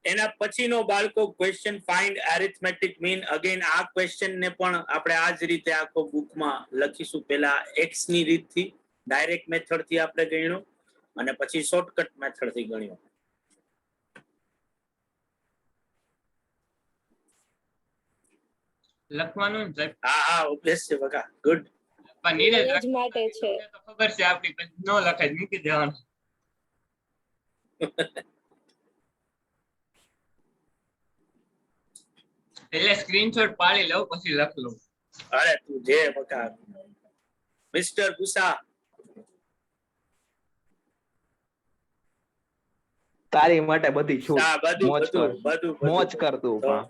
એના પછીનો બાળકો question find arithmetic mean. Again આ ક્વેશ્ચન ને પણ આપણે આ જ રીતે આખો બુકમાં લખીશું. પેલા એક્સ ની રીતથી ડાયરેક્ટ મેથડ થી આપણે ગણ્યું અને પછી શોર્ટકટ મેથડ થી ગણ્યું. લખવાનું ને સાહેબ. હા હા ઓબ્વિયસ છે બકા. ગુડ. પણ નીરજ એ જ માટે છે. તો ખબર છે આપણી પછી ન લખાય મૂકી દેવાનું. એટલે સ્ક્રીનશોટ પાડી લઉં પછી લખ લઉં. અરે તું જે બકા. મિસ્ટર ગુસા. તારી માટે બધી છૂટ. હા બધું મોજ બધું કર. બધું મોજ બધું. કર તું તો પણ.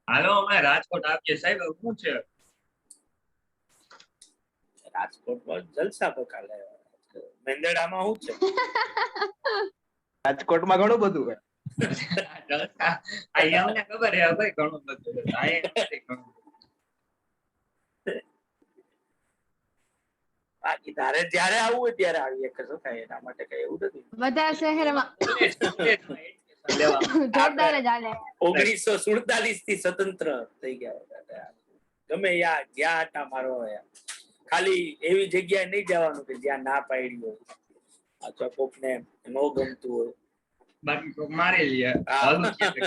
હાલો અમે રાજકોટ આપીએ સાહેબ હવે શું છે? રાજકોટમાં જલસા બકા લે. મેંદરડામાં શું છે? રાજકોટમાં ઘણું બધું છે. અહીંયા અમને ખબર છે ભાઈ ઘણું બધું છે. અહીંયા નથી ઘણું. બાકી તારે જ્યારે આવવું હોય ત્યારે આવીએ. કશું થાય એના માટે કઈ એવું નથી. બધા શહેરમાં કોલેજમાં admission લેવામાં. જોરદાર જ હાલે 1947 થી સ્વતંત્ર થઈ ગયા. ગમે યા જ્યાં આટા મારવા હોય ખાલી એવી જગ્યાએ નહીં જવાનું કે જ્યાં ના પાડી હોય અથવા કોકને ન ગમતું હોય. બાકી કોક મારી લે. હા. હાલું ક્યાંક.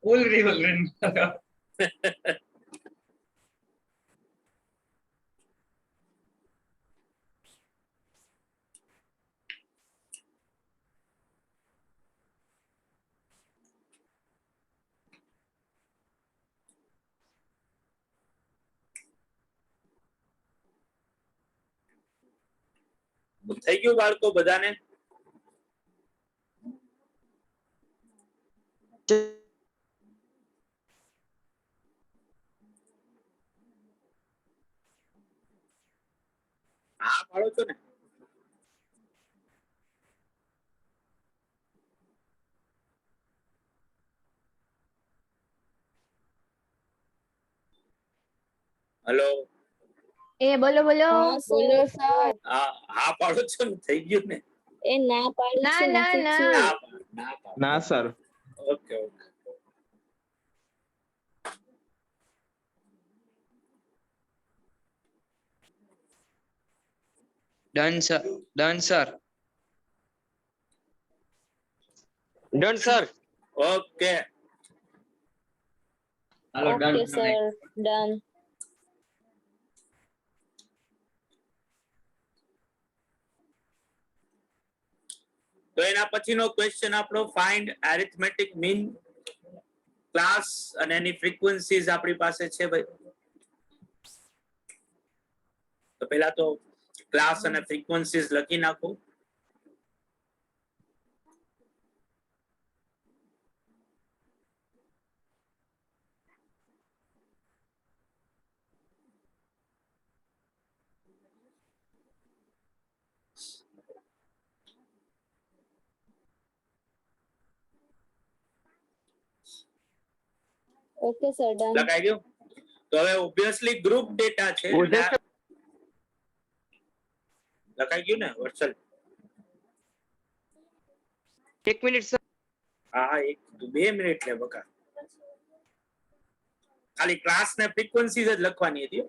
ફૂલ રિવોલ્વર. થઈ ગયું બાળકો બધાને? હા પાડો છો ને. હલો, એ બોલો બોલો. હા સર હા પાડો છો ને, થઈ ગયું ને? એ ના પાડી ના છે ના નથી ના. થયું. ના પાડો. ના sir. Okay okay. Done sir. Done sir. Done sir. Okay. હાલો ડન ઓકે સર ડન. તો એના પછીનો ક્વેશ્ચન આપણો ફાઇન્ડ એરિથમેટિક મીન ક્લાસ અને એની ફ્રીક્વન્સીઝ આપણી પાસે છે ભાઈ. તો પહેલા તો ક્લાસ અને ફ્રીક્વન્સીઝ લખી નાખો. Okay sir done. લખાઈ ગયું? તો હવે ઓબ્વિયસલી ગ્રુપ ડેટા છે એટલે લખાઈ ગયું ને વર્ચલ? એક મિનિટ સર. હા એક 2 મિનિટ લે બકા. ખાલી ક્લાસ ને ફ્રીક્વન્સીઝ જ લખવાની હતી.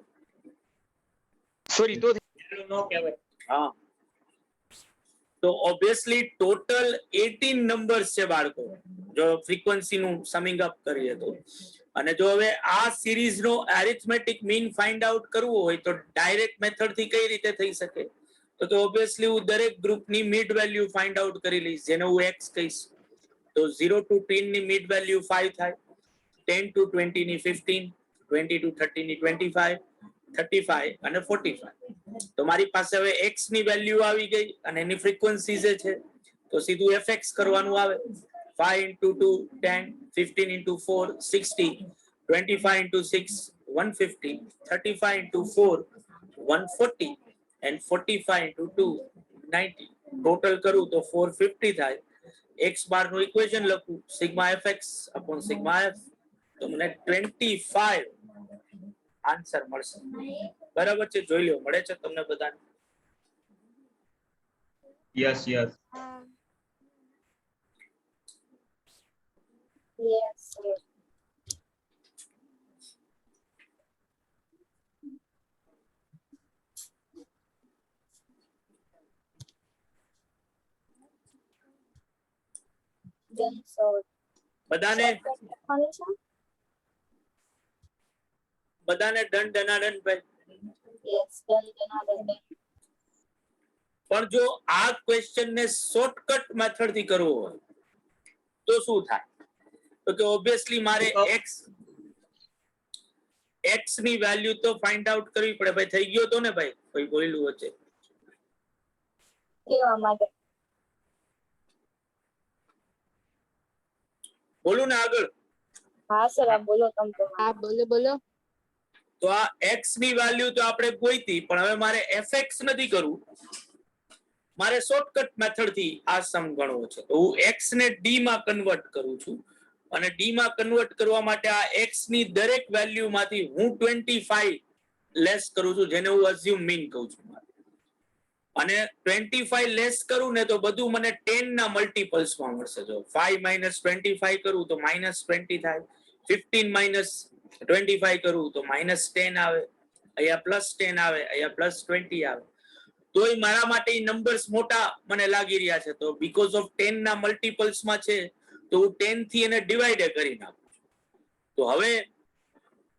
સોરી તો એટલું નો કહેવાય. હા. તો ઓબ્વિયસલી ટોટલ 18 નંબર્સ છે બાળકો, જો ફ્રીક્વન્સી નું સમિંગ અપ કરીએ તો. અને જો હવે આ સિરીઝ નો એરિથમેટિક મીન ફાઇન્ડ આઉટ કરવો હોય તો ડાયરેક્ટ મેથડ થી કઈ રીતે થઈ શકે? તો કે ઓબ્વિયસલી હું દરેક ગ્રુપની મિડ વેલ્યુ ફાઇન્ડ આઉટ કરી લઈશ, જેને હું x કહીશ. તો 0 to 10 ની મિડ વેલ્યુ 5 થાય, 10 to 20 ની 15, 20 to 30 ની 25, 35 અને 45. તો મારી પાસે હવે x ની વેલ્યુ આવી ગઈ અને એની ફ્રીક્વન્સી જે છે તો સીધું fx કરવાનું આવે. 5 into 2 10, 15 into 4 60, 25 into 6 150, 35 into 4 140 and 45 into 2 90. Total કરું તો 450 થાય. x બાર નું ઇક્વેશન લખું, sigma fx upon sigma f, તો મને 25 આન્સર મળશે. બરાબર છે? જોઈ લો, મળે છે તમને બધાને? Yes yes. Yes sir. Done sir. બધાને લખવાનું છે? બધાને ડન ડનાડન ભાઈ. Yes done done. પણ જો આ ક્વેશ્ચન ને શોર્ટકટ મેથડ થી કરવો હોય તો શું થાય? તો કે ઓબ્વિયસલી મારે x ની વેલ્યુ તો ફાઇન્ડ આઉટ કરવી પડે ભાઈ. થઈ ગયો તો ને ભાઈ? કોઈ બોલ્યું વચ્ચે? કેવા માટે? બોલું ને આગળ? હા સર આપ બોલો તમ તો. હા બોલો બોલો. તો આ x ની વેલ્યુ તો આપણે ગોઈતી, પણ હવે મારે fx નથી કરવું, મારે શોર્ટકટ મેથડ થી આ સમ ગણવો છે. તો હું x ને d માં કન્વર્ટ કરું છું અને d માં કન્વર્ટ કરવા માટે આ x ની દરેક વેલ્યુ માંથી હું 25 લેસ કરું છું, જેને હું અઝ્યુમ મીન કહું છું. અને 25 લેસ કરું ને તો બધું મને 10 ના મલ્ટીપલ્સ માં મળશે. જો 5 minus 25 કરું તો -20 થાય, 15 minus 25 કરું તો -10 આવે, અહીંયા +10 આવે, અહીંયા +20 આવે. તો એ મારા માટે નંબર્સ મોટા મને લાગી રહ્યા છે, તો બીકોઝ ઓફ 10 ના મલ્ટીપલ્સ માં છે તો હું 10 થી એને ડિવાઈડ કરી નાખું. તો હવે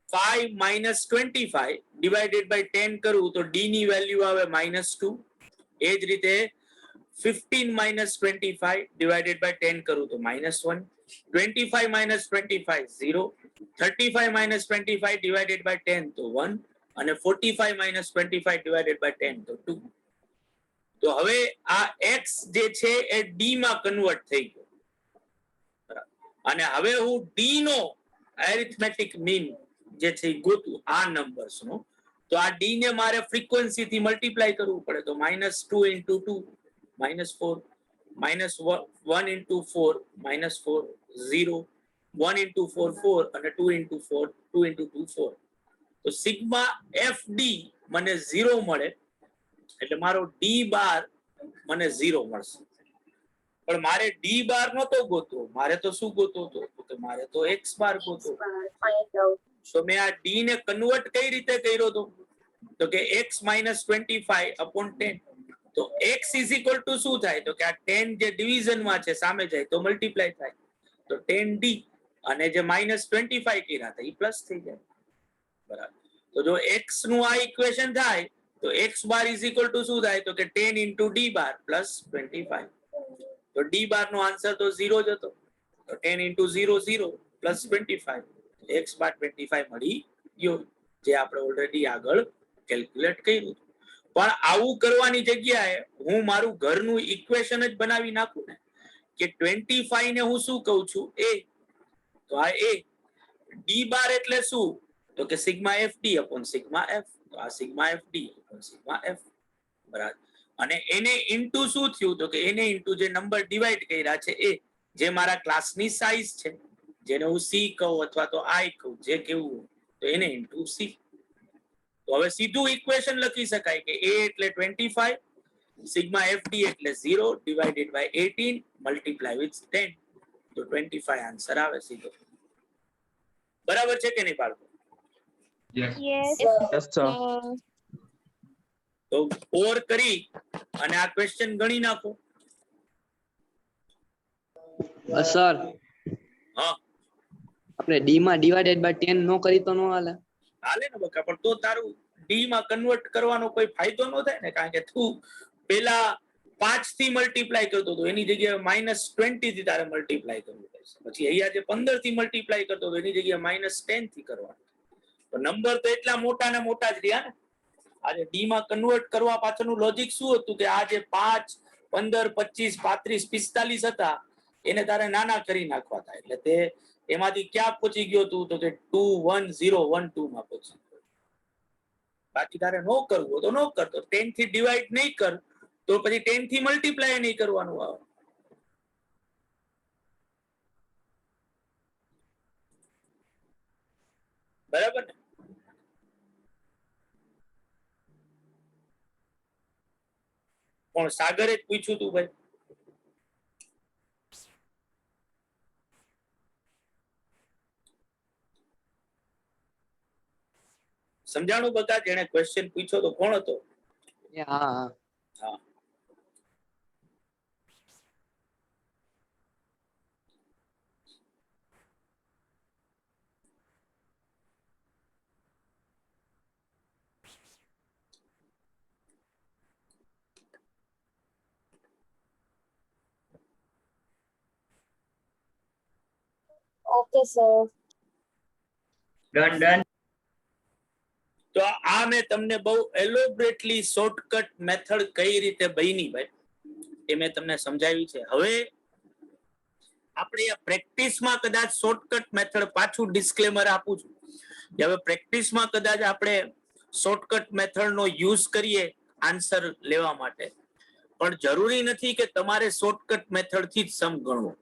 5 minus 25 divided by 10 કરું તો d ની વેલ્યુ આવે -2. એ જ રીતે 15 minus 25 divided by 10 કરું તો -1. 25 minus 25 0. 35 minus 25 divided by 10 તો 1. અને 45 minus 25 divided by 10 તો 2. તો હવે આ x જે છે એ d માં કન્વર્ટ થઈ ગયો. અને હવે હું d નો એરિથમેટિક મીન જે છે ગોતું આ નંબર્સ નો, તો આ d ને મારે ફ્રીક્વન્સી થી મલ્ટીપ્લાય કરવું પડે. તો -2 into 2 -4, -1 into 4 -4, 0, 1 into 4 4 અને 2 into 4 2 into 2 4. તો સિગ્મા એફ ડી મને 0 મળે, એટલે મારો ડી બાર મને 0 મળશે. પણ મારે ડી બાર નતો ગોતવો, મારે તો શું ગોતવો હતો? તો મારે તો એક્સ બાર ગોતવો. તો મેં આ ડી ને કન્વર્ટ કઈ રીતે કર્યો હતો? તો કે x - 25/10. તો x = શું થાય? તો કે આ 10 જે ડિવિઝન માં છે સામે જાય તો મલ્ટીપ્લાય થાય, તો 10d, અને જે -25 કર્યા હતા એ પ્લસ થઈ જાય. બરાબર. તો જો x નું આ ઇક્વેશન થાય તો x બાર = શું થાય? તો કે 10 × d બાર + 25. તો d બાર નો આન્સર તો 0 જ હતો. તો 10 × 0 0 + 25, x બાર 25 મળી ગયો, જે આપણે ઓલરેડી આગળ કેલ્ક્યુલેટ કર્યું. પણ આવું કરવાની જગ્યાએ હું મારું ઘરનું ઇક્વેશન જ બનાવી નાખું ને, કે 25 ને હું શું કહું છું? a. તો આ a. d બાર એટલે શું? તો કે sigma F D upon sigma F. તો આ sigma F D upon sigma F. બરાબર. અને એને ઇન્ટુ શું થયું? તો કે એને ઇન્ટુ જે નંબર ડિવાઈડ કર્યા છે એ, જે મારા ક્લાસની સાઈઝ છે, જેને હું સી કહું અથવા તો આઈ કહું, જે કેવું, તો એને ઇન્ટુ સી. તો હવે સીધું ઇક્વેશન લખી શકાય કે a એટલે 25, સિગ્મા એફ ડી એટલે 0 ડિવાઇડેડ બાય 18 મલ્ટીપ્લાય વિથ 10. તો 25 આન્સર આવે સીધો. બરાબર છે કે નહીં બાળકો? તો ઓર કરી અને આ ક્વેશ્ચન ગણી નાખો. સર હા, આપણે ડી માં ડિવાઇડેડ બાય 10 નો કરી તો નો હાલે? હાલે ને બકા, પણ તો તારું ડી માં કન્વર્ટ કરવાનો કોઈ ફાયદો ન થાય ને, કારણ કે તું પેલા 5 થી મલ્ટીપ્લાય કરતો હતો, એની જગ્યાએ -20 થી તારે મલ્ટીપ્લાય કરવું પડશે. પછી અહીંયા જે 15 થી મલ્ટીપ્લાય કરતો હતો એની જગ્યાએ -10 થી કરવાનું. તો નંબર તો એટલા મોટા ને મોટા જ રહ્યા ને. આજે ડી માં કન્વર્ટ કરવા પાછળનું લોજિક શું હતું? કે આ જે 5, 15, 25, 35, 45 હતા એને તારે નાના કરી નાખવા હતા. એટલે તે એમાંથી ક્યાં પહોંચી ગયો તું? તો કે 21012 માં પહોંચી ગયો. બાકી તારે નો કરવું તો નો કરતો. 10 થી ડિવાઈડ નહીં કર તો પછી 10 થી મલ્ટીપ્લાય નહીં કરવાનું આવે. બરાબર ને? પણ સાગરે જ પૂછ્યું તું ભાઈ. સમજાણું બધા? જેને ક્વેશ્ચન પૂછ્યો તો કોણ હતો? હા. હા. Okay sir. ડન. તો આ મેં તમને બહુ એલોબરેટલી શોર્ટકટ મેથડ કઈ રીતે બની ભાઈ એ મેં તમને સમજાવી છે. હવે આપણે આ પ્રેક્ટિસમાં કદાચ શોર્ટકટ મેથડ, પાછું ડિસ્ક્લેમર આપું છું કે હવે પ્રેક્ટિસમાં કદાચ આપણે શોર્ટકટ મેથડનો યુઝ કરીએ આન્સર લેવા માટે, પણ જરૂરી નથી કે તમારે શોર્ટકટ મેથડથી જ સમ ગણવો.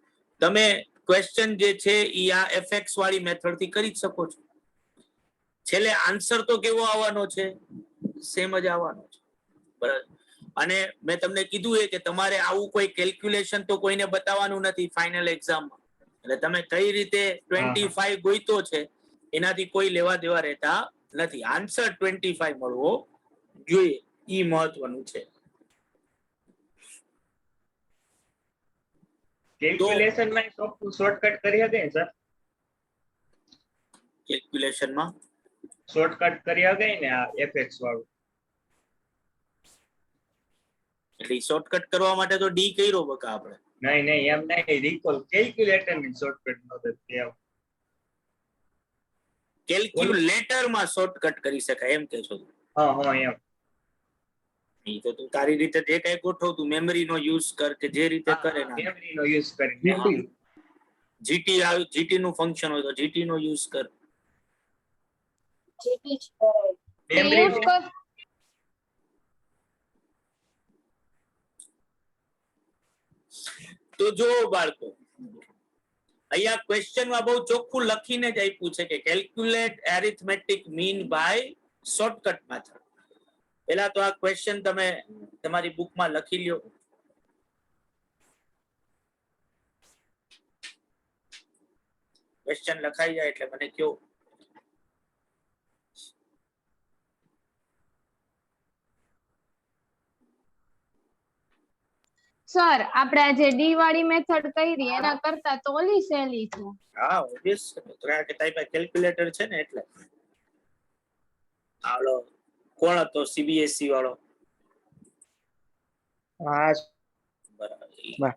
તમે ક્વેશ્ચન જે છે એ આ એફએક્સ વાળી મેથડથી કરી જ શકો છો. છેલ્લે આન્સર તો કેવો આવવાનો છે? સેમ જ આવવાનો છે. બરાબર. અને મેં તમને કીધું એ કે તમારે આવું કોઈ કેલ્ક્યુલેશન તો કોઈને બતાવવાનું નથી ફાઇનલ એક્ઝામમાં. એટલે તમે કઈ રીતે 25 ગોઈતો છે એનાથી કોઈ લેવા દેવા રહેતા નથી. આન્સર 25 મળવો જોઈએ, ઈ મહત્વનું છે. કેલ્ક્યુલેશન માં શોર્ટકટ કરી શકે સર? કેલ્ક્યુલેશન માં શોર્ટકટ કરી શકે ને આ એફએક્સ વાળું? એટલે શોર્ટકટ કરવા માટે તો ડી કર્યો બકા આપણે. નહીં એમ નહીં, રિકોલ કેલ્ક્યુલેટર ની શોર્ટકટ મદદ થી કેલ્ક્યુલેટર માં શોર્ટકટ કરી શકાય એમ કે છો? હા એમ. ઈ તો તું તારી રીતે જે કઈ ગોઠવતું, મેમરી નો યુઝ કર કે જે રીતે કરે ના. મેમરી નો યુઝ કરીને જીટી નું ફંક્શન હોય તો જીટી નો યુઝ કર. જીટી જ કરાય. મેમરી યુઝ કર. તો જો બાળકો, અહીંયા ક્વેશ્ચનમાં બહુ ચોખ્ખું લખીને જ આપ્યું છે કે calculate arithmetic mean by shortcut method. પેલા તો આ ક્વેશ્ચન તમે તમારી બુકમાં લખી લ્યો. ક્વેશ્ચન લખાઈ જાય એટલે મને કયો. સર આપણે આ જે ડી વાળી મેથડ કરી એના કરતા તો ઓલી સહેલી છે. હા ઓબ્વિયસ કારણ કે તારી પાસે કેલ્ક્યુલેટર છે ને એટલે. આલો કોણ હતો સીબીએસઈ વાળો? હા બરાબર.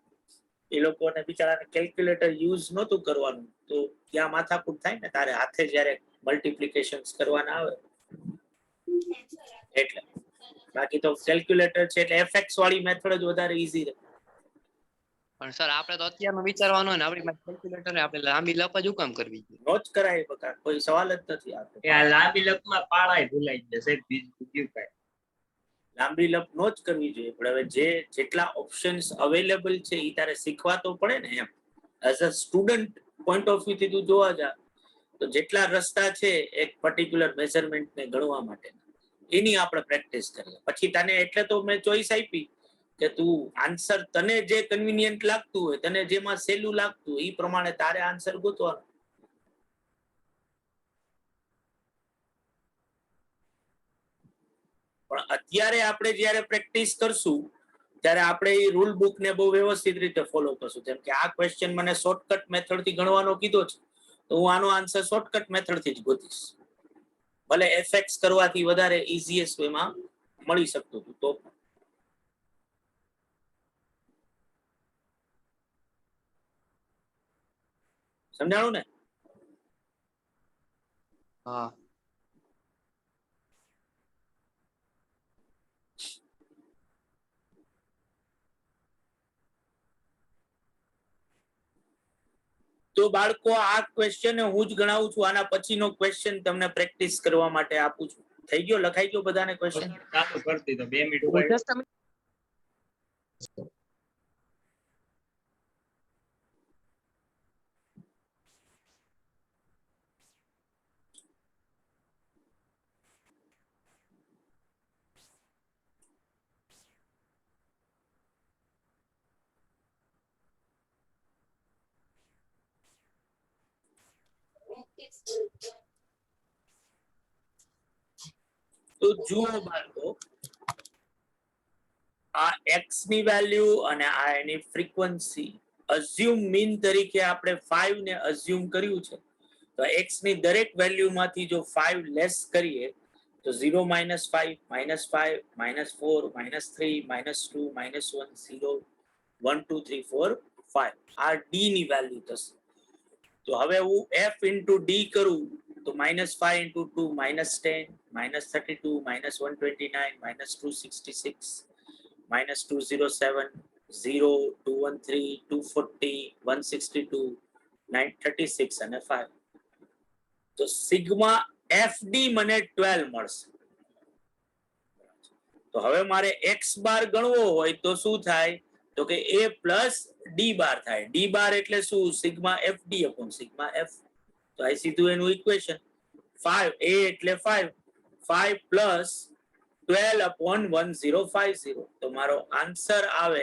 એ લોકોને બિચારાને કેલ્ક્યુલેટર યુઝ નહોતું કરવાનું તો ત્યાં માથાકૂટ થાય ને તારે હાથે જ્યારે મલ્ટીપ્લિકેશન્સ કરવાના આવે એટલે. બાકી તો કેલ્ક્યુલેટર છે એટલે એફએક્સ વાળી મેથડ જ વધારે ઈઝી રહે. પણ સર આપણે તો અત્યારનું વિચારવાનું હોય ને આપણી પાસે કેલ્ક્યુલેટર આપણે લાંબી લપ જ કામ કરવી જોઈએ. નો જ કરાય બકા, કોઈ સવાલ જ નથી આપતો. આ લાંબી લપમાં પાળાય ભૂલાઈ જશે બીજું કાંઈ. લાંબી લપ નો જ કરવી જોઈએ. પણ હવે જે જેટલા ઓપ્શન્સ અવેલેબલ છે એ તારે શીખવા તો પડે ને એમ. As a student point of view થી તું જોવા જા તો જેટલા રસ્તા છે એક પર્ટિક્યુલર મેઝરમેન્ટ ને ગણવા માટે એની આપણે પ્રેક્ટિસ કરીએ. પછી તને એટલે તો મેં ચોઈસ આપી કે તું આન્સર તને જે કન્વિનિયન્ટ લાગતું હોય, તને જેમાં સહેલું લાગતું હોય એ પ્રમાણે તારે આન્સર ગોતવાનો. પણ અત્યારે આપણે જ્યારે પ્રેક્ટિસ કરશું ત્યારે આપણે એ રૂલ બુક ને બહુ વ્યવસ્થિત રીતે ફોલો કરશું. જેમ કે આ ક્વેશ્ચન મને શોર્ટકટ મેથડ થી ગણવાનો કીધો છે તો હું આનો આન્સર શોર્ટકટ મેથડ થી જ ગોતીશ. ભલે એફએક્સ કરવાથી વધારે ઇઝીએસ્ટ વેમાં મળી શકતું હતું તો. સમજાણું ને? હા તો બાળકો આ ક્વેશ્ચન હું જ ગણાવું છું. આના પછીનો ક્વેશ્ચન તમને પ્રેક્ટિસ કરવા માટે આપું છું. થઈ ગયો? લખાઈ ગયો બધાને ક્વેશ્ચન? ચાલુ કરતી તો 2 મિનિટ ઉભા just a minute. તો જુઓ બાળકો, આ એક્સ ની વેલ્યુ અને આ એની ફ્રીક્વન્સી અઝ્યુમ મીન તરીકે આપણે 5 ને અઝ્યુમ કર્યું છે. તો એક્સ ની દરેક વેલ્યુ માંથી જો 5 લેસ કરીએ તો 0 -5 -5 -4 -3 -2 -1 0 1 2 3 4 5 આ ડી ની વેલ્યુ થશે. તો હવે હું એફ ઇન્ટુ ડી કરું તો -5 into 2 -10 -32 -129 -266 -207 0 213 240 162 936 અને 5. તો સિગ્મા એફડી મને 12 મળશે. તો હવે મારે એક્સ બાર ગણવો હોય તો શું થાય? તો કે a પ્લસ ડી બાર થાય. ડી બાર એટલે શું? Sigma F D upon sigma F. તો આ સીધું એનું ઇક્વેશન 5 a એટલે 5 5 પ્લસ 12 અપોન 1050. તો મારો આન્સર આવે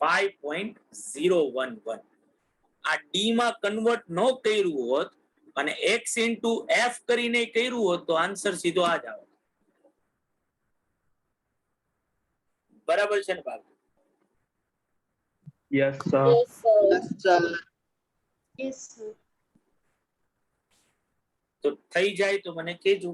5.011. આ ડી માં કન્વર્ટ ન કર્યું હોત અને એક્સ ઇન્ટુ એફ કરીને કર્યું હોત તો આન્સર સીધો આ જ આવે. બરાબર છે ને બાળકો? Yes sir. Yes, sir. તો થઈ જાય તો મને કહેજો.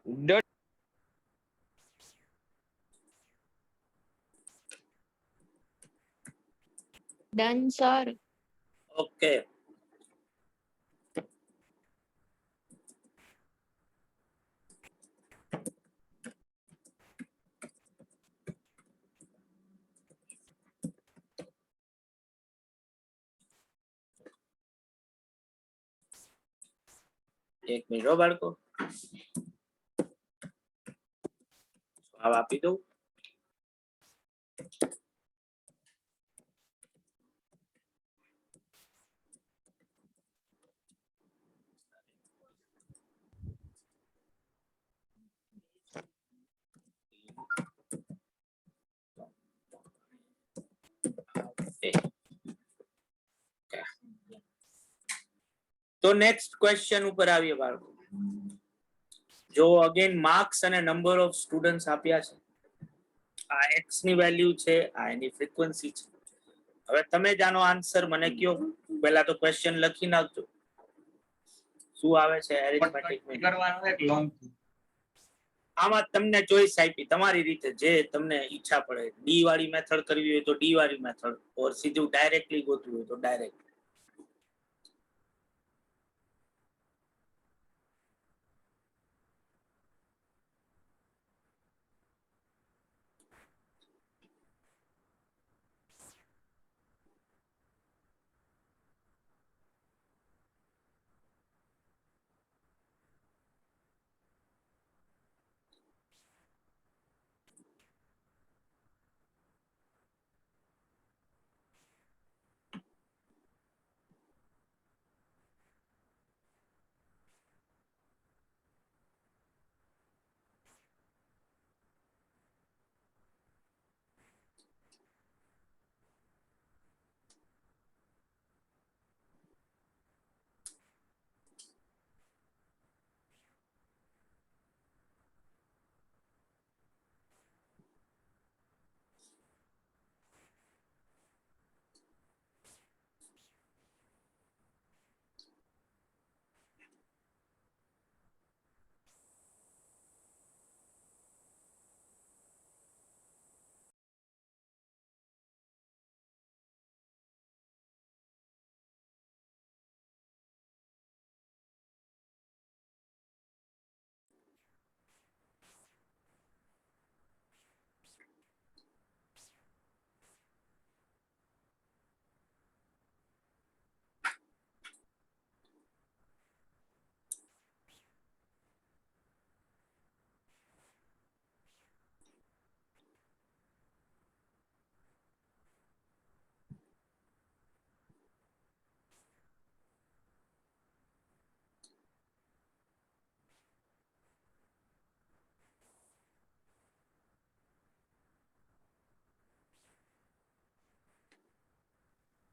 Done. Done sir. ઓકે, એક મિનિટ હો બાળકો, જવાબ આપી દઉં. તો નેક્સ્ટ ક્વેશ્ચન ઉપર આવીએ બાળકો. જો અગેન માર્ક્સ અને નંબર ઓફ સ્ટુડન્ટ્સ આપ્યા છે, આ એક્સ ની વેલ્યુ છે, આ એની ફ્રીક્વન્સી છે. હવે તમે જ આનો આન્સર મને કયો. પહેલા તો ક્વેશ્ચન લખી નાખજો, શું આવે છે એરિથમેટિક મીન. કરવાનું એક લોંગ આમાં તમને ચોઈસ આપી, તમારી રીતે જે તમને ઈચ્છા પડે. ડી વાળી મેથડ કરવી હોય તો ડી વાળી મેથડ, ઓર સીધું ડાયરેક્ટલી ગોતવું હોય તો ડાયરેક્ટ.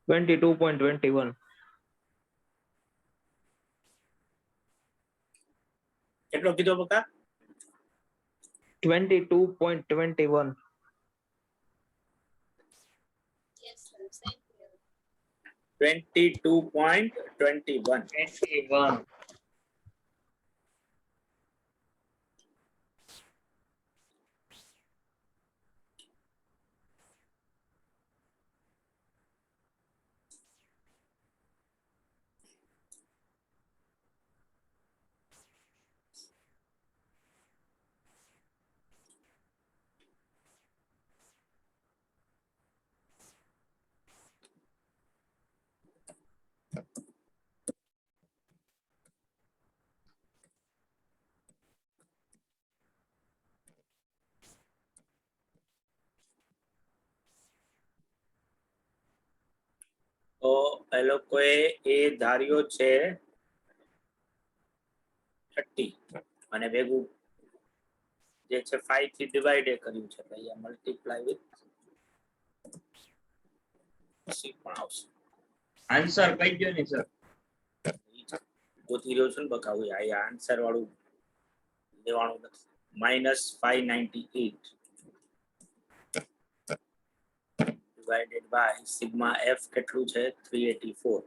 $22.21. કેટલો કીધો બકા? 22.21. 22.21. 21. તો એ લોકોએ એ ધાર્યો છે 30 અને ભેગું જે છે 5 થી ડિવાઈડ કર્યું છે, અહીંયા મલ્ટીપ્લાય વિથ સી પણ આવશે. આન્સર કહી દો ને સર. ગોતી રહ્યો છું ને બકાવું, આ આન્સર વાળું લેવાનું નથી. -598 divided by sigma f કેટલું છે 384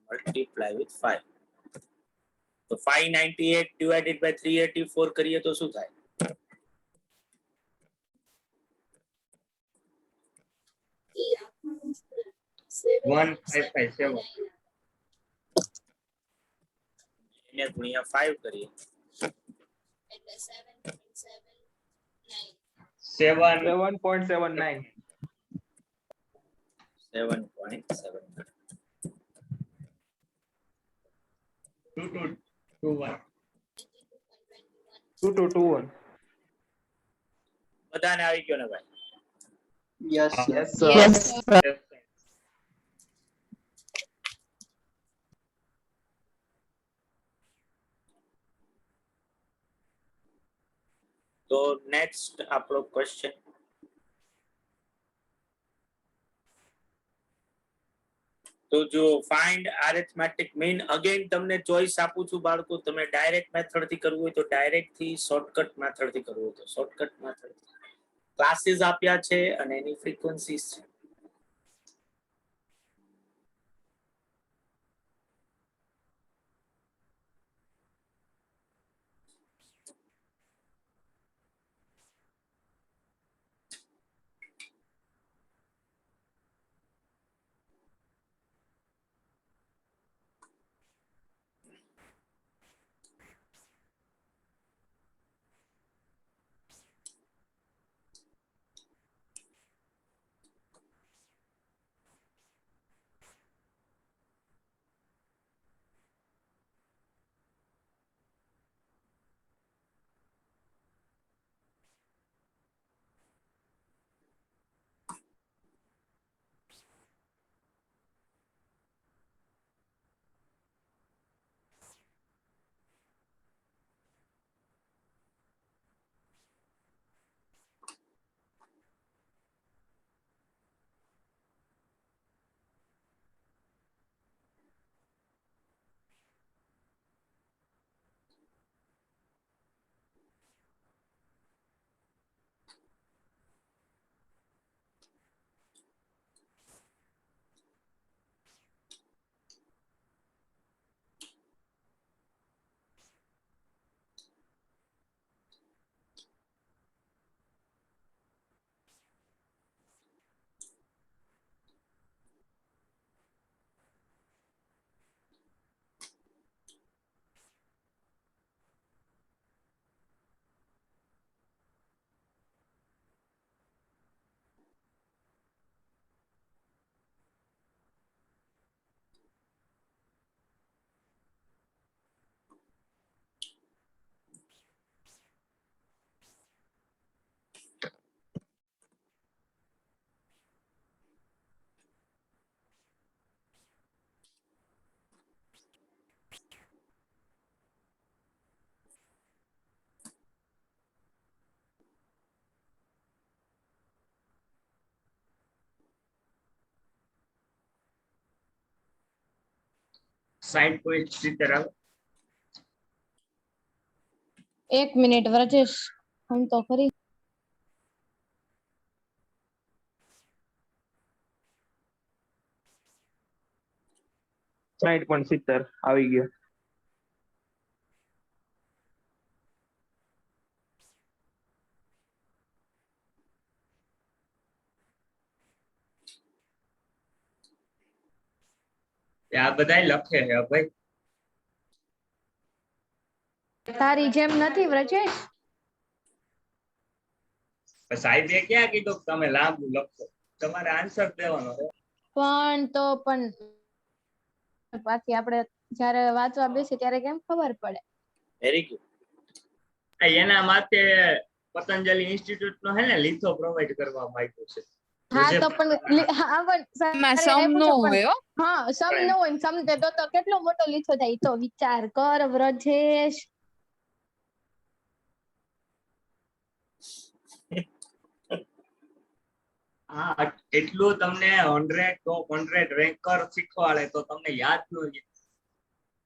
multiply with 5. તો 598 ડિવાઇડેડ બાય 384 કરીએ તો શું થાય? 1557 એને ગુણ્યા 5 કરીએ 7.79. 7.7. 2221 2221. બધાને આવી ગયો ને ભાઈ? Yes, Yes, sir. Yes, તો નેક્સ્ટ આપણો ક્વેશ્ચન, તો જો ફાઇન્ડ arithmetic mean, અગેન તમને ચોઈસ આપું છું બાળકો, તમે ડાયરેક્ટ મેથડ થી કરવું હોય તો ડાયરેક્ટ થી, શોર્ટકટ મેથડ થી કરવું હોય તો શોર્ટકટ મેથડ. ક્લાસીસ આપ્યા છે અને એની ફ્રીક્વન્સીઝ છે. સાઈડ પોઈન્ટ સિત્તેર આવે. 1 મિનિટ વ્રજેશ, હું તો ખરી. સાઈઠ પોઈન્ટ 70 આવી ગયો. આ બધાય લખે છે ભાઈ. તારી જેમ નથી વ્રજેશ. સાહેબે ક્યાં કીધું કે તમે લાંબુ લખો, તમારે આન્સર દેવાનો છે. પણ બાકી આપણે જ્યારે વાંચવા બેસી ત્યારે કેમ ખબર પડે? Very good. એના માટે પતંજલિ ઇન્સ્ટિટ્યૂટ નો હે ને લીથો પ્રોવાઈડ કરવામાં આવ્યો છે. હા તો પણ હા પણ એમાં સમ નો હોય હો. હા સમ નો હોય ને સમજે તો કેટલો મોટો લીથો થાય, ઈ તો વિચાર કર વ્રજેશ. હા એટલું તમને 100 ટોપ 100 રેન્કર શીખવાડે તો તમને યાદ ન હોય.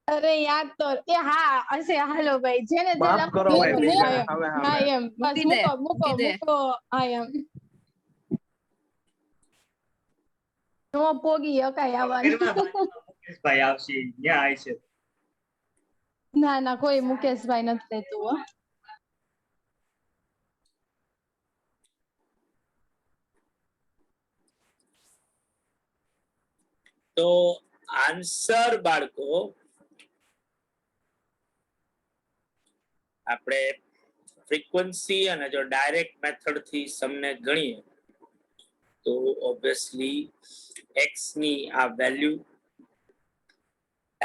અરે યાદ તો એ હા હશે. હાલો ભાઈ, જેને જે માફ કરો ભાઈ, લખવું બીજા હોય હવે હા એમ બસ મૂકી દે, મૂકો મૂકી દે. હા એમ નો પોગી અકાય આવવાનું. મુકેશભાઈ આવશે, ત્યાં આવશે. ના ના કોઈ મુકેશભાઈ નથી લેતું હો. તો આન્સર બાળકો આપણે ફ્રીક્વન્સી અને જો ડાયરેક્ટ મેથડ થી સમને ગણીએ તો ઓબ્વિયસલી x ની આ વેલ્યુ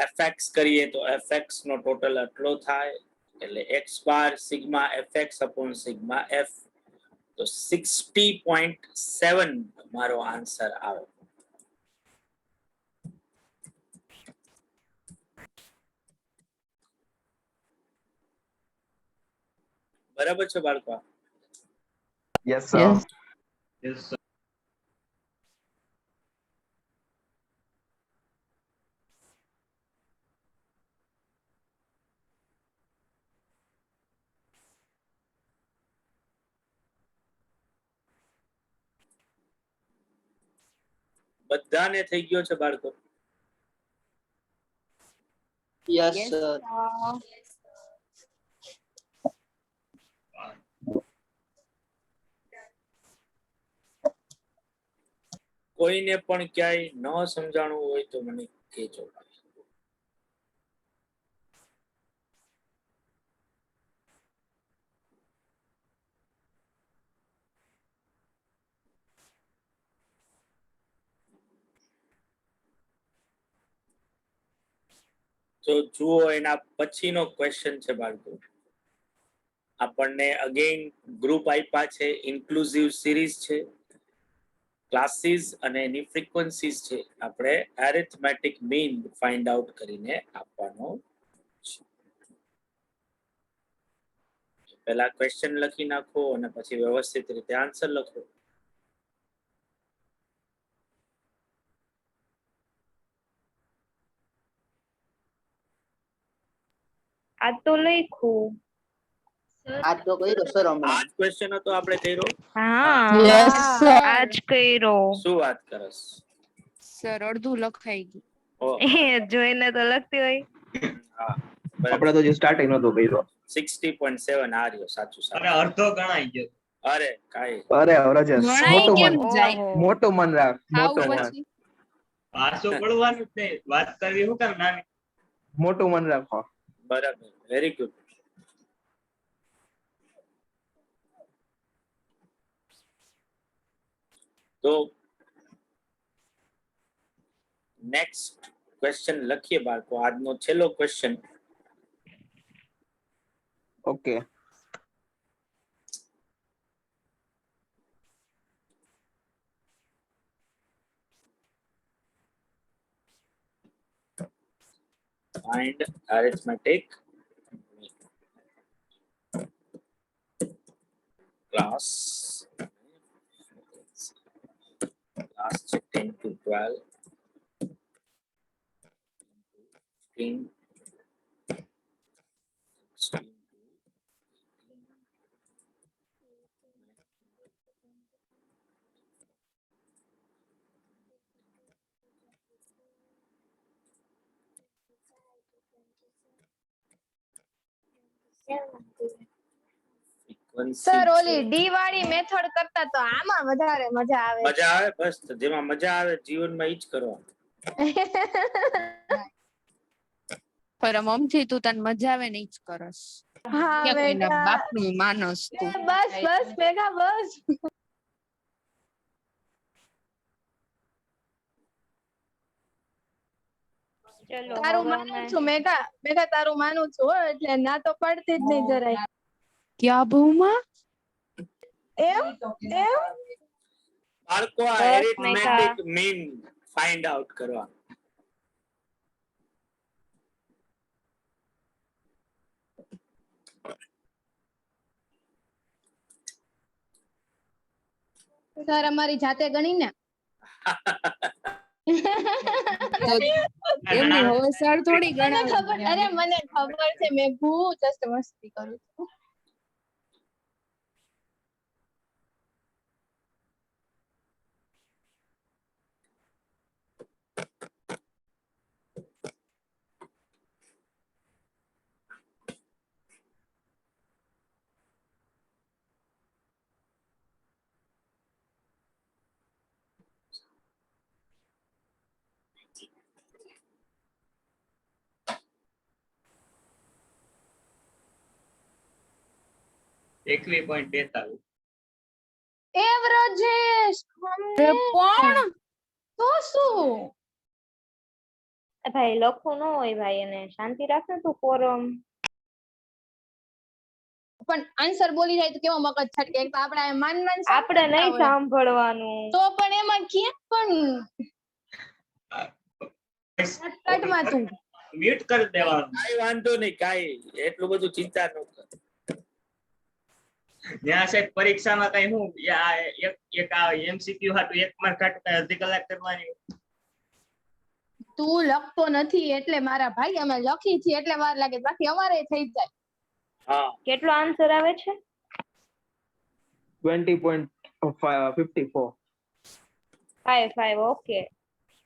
fx કરીએ તો fx નો ટોટલ આટલો થાય એટલે x bar sigma fx upon sigma f તો 60.7 મારો આન્સર આવે. બરાબર છે બાળકો? Yes sir. Yes, sir. બધાને થઈ ગયો છે બાળકો? Yes sir. કોઈને પણ ક્યાંય ન સમજાણું હોય તો મને કહેજો. તો જુઓ એના પછીનો ક્વેશ્ચન છે બાળકો. આપણને અગેન ગ્રુપ આપ્યા છે, ઇન્ક્લુઝિવ સિરીઝ છે, ક્લાસીસ અને એની ફ્રીક્વન્સીઝ છે. આપણે એરિથમેટિક મીન ફાઇન્ડ આઉટ કરીને આપવાનો છે. પહેલા ક્વેશ્ચન લખી નાખો અને પછી વ્યવસ્થિત રીતે આન્સર લખો. આ તો લખ્યું. આ તો કર્યો સર આ હમણાં. જ ક્વેશ્ચન હતો આપણે કર્યો. Yes, sir. આજ કર્યો. શું વાત કરસ? સર અડધું લખાઈ ગયું. ઓહ, જોઈને તો લખતી હોય. હા આપણે બરાબર. તો જે સ્ટાર્ટિંગ નતો કર્યો. 60.7 આ રહ્યો. સાચું અને સાચું. અડધો ગણાઈ ગયો. અરે કાઈ અરે રજસ, ગણાય મોટું કેમ મન, જાય? મોટું મન રાખ, હાવ મોટું મન, પછી પાછું પડવાનું જ નહીં. વાત કરવી શું કામ નાની? મોટું મન રાખો. બરાબર. Very good. તો નેક્સ્ટ ક્વેશ્ચન લખીએ બાળકો. આજનો છેલ્લો question. Okay. Find arithmetic class 10 to 12 15 16 frequency sir ઓલી છે. ડી વાળી મેથડ કરતા તો આમાં વધારે મજા આવે. મજા આવે? બસ તો જેમાં મજા આવે જીવનમાં ઈ જ કરવાનું. પર મમથી તું તને મજા આવે ને ઈ જ કરસ. હા ક્યાં કોઈના મેઘા. બાપનું માનસ તું. બસ બસ મેઘા બસ. ચલો તારું હવે માનું અમે છું મેઘા. મેઘા તારું માનું છું હો, એટલે ના તો પડતી જ નહીં જરાય. ક્યાં ભૂમાં? એમ એમ બાળકો આ બસ arithmetic mean find out કરવાનું. સર અમારી જાતે ગણીને. એમની હોશિયાર થોડી મને ગણાવે. ખબર, અરે મને ખબર છે મેઘુ, જસ્ટ મસ્તી કરું છું. 21.43. એ વ્રજેશ પણ તો શું ભાઈ લખવું ન હોય ભાઈ, એને શાંતિ રાખ ને તું ફોરમ. પણ આન્સર બોલી જાય તો કેવો મગજ છટકે. એક તો આપણે માન માન આપણે નહીં સાંભળવાનું. તો પણ એમાં ક્યાં પણ શોર્ટકટમાં તું મ્યુટ કરી દેવાનું. કાંઈ વાંધો નહીં, કાંઈ એટલું બધું ચિંતા ન કર. ત્યાં સાહેબ પરીક્ષામાં કઈ હું એક MCQ હાટું 1 માર્ક કાઢતા અડધી કલાક કરવાની. તું લખતો નથી એટલે મારા ભાઈ, અમે લખી છીએ એટલે વાર લાગે, બાકી અમારે થઈ જાય. હા, કેટલો આન્સર આવે છે? 20.54. 5 ઓકે.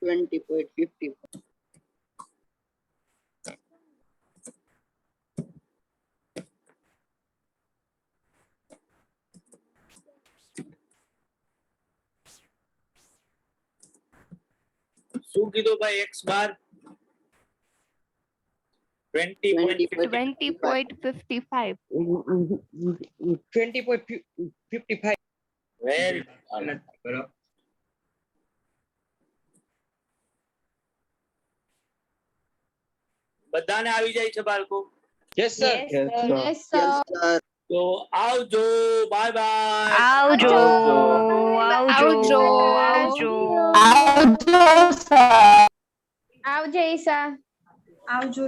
20.50. શું કીધું ભાઈ? x બાર 20.55. 20.55. 20.55. વેરી બરોબર. બધાને આવી જાય છે બાળકો? Yes, sir. Yes, sir. Yes, sir. તો આવજો, બાય બાય. આવજો. આવજો. આવજે ઈશા. આવજો.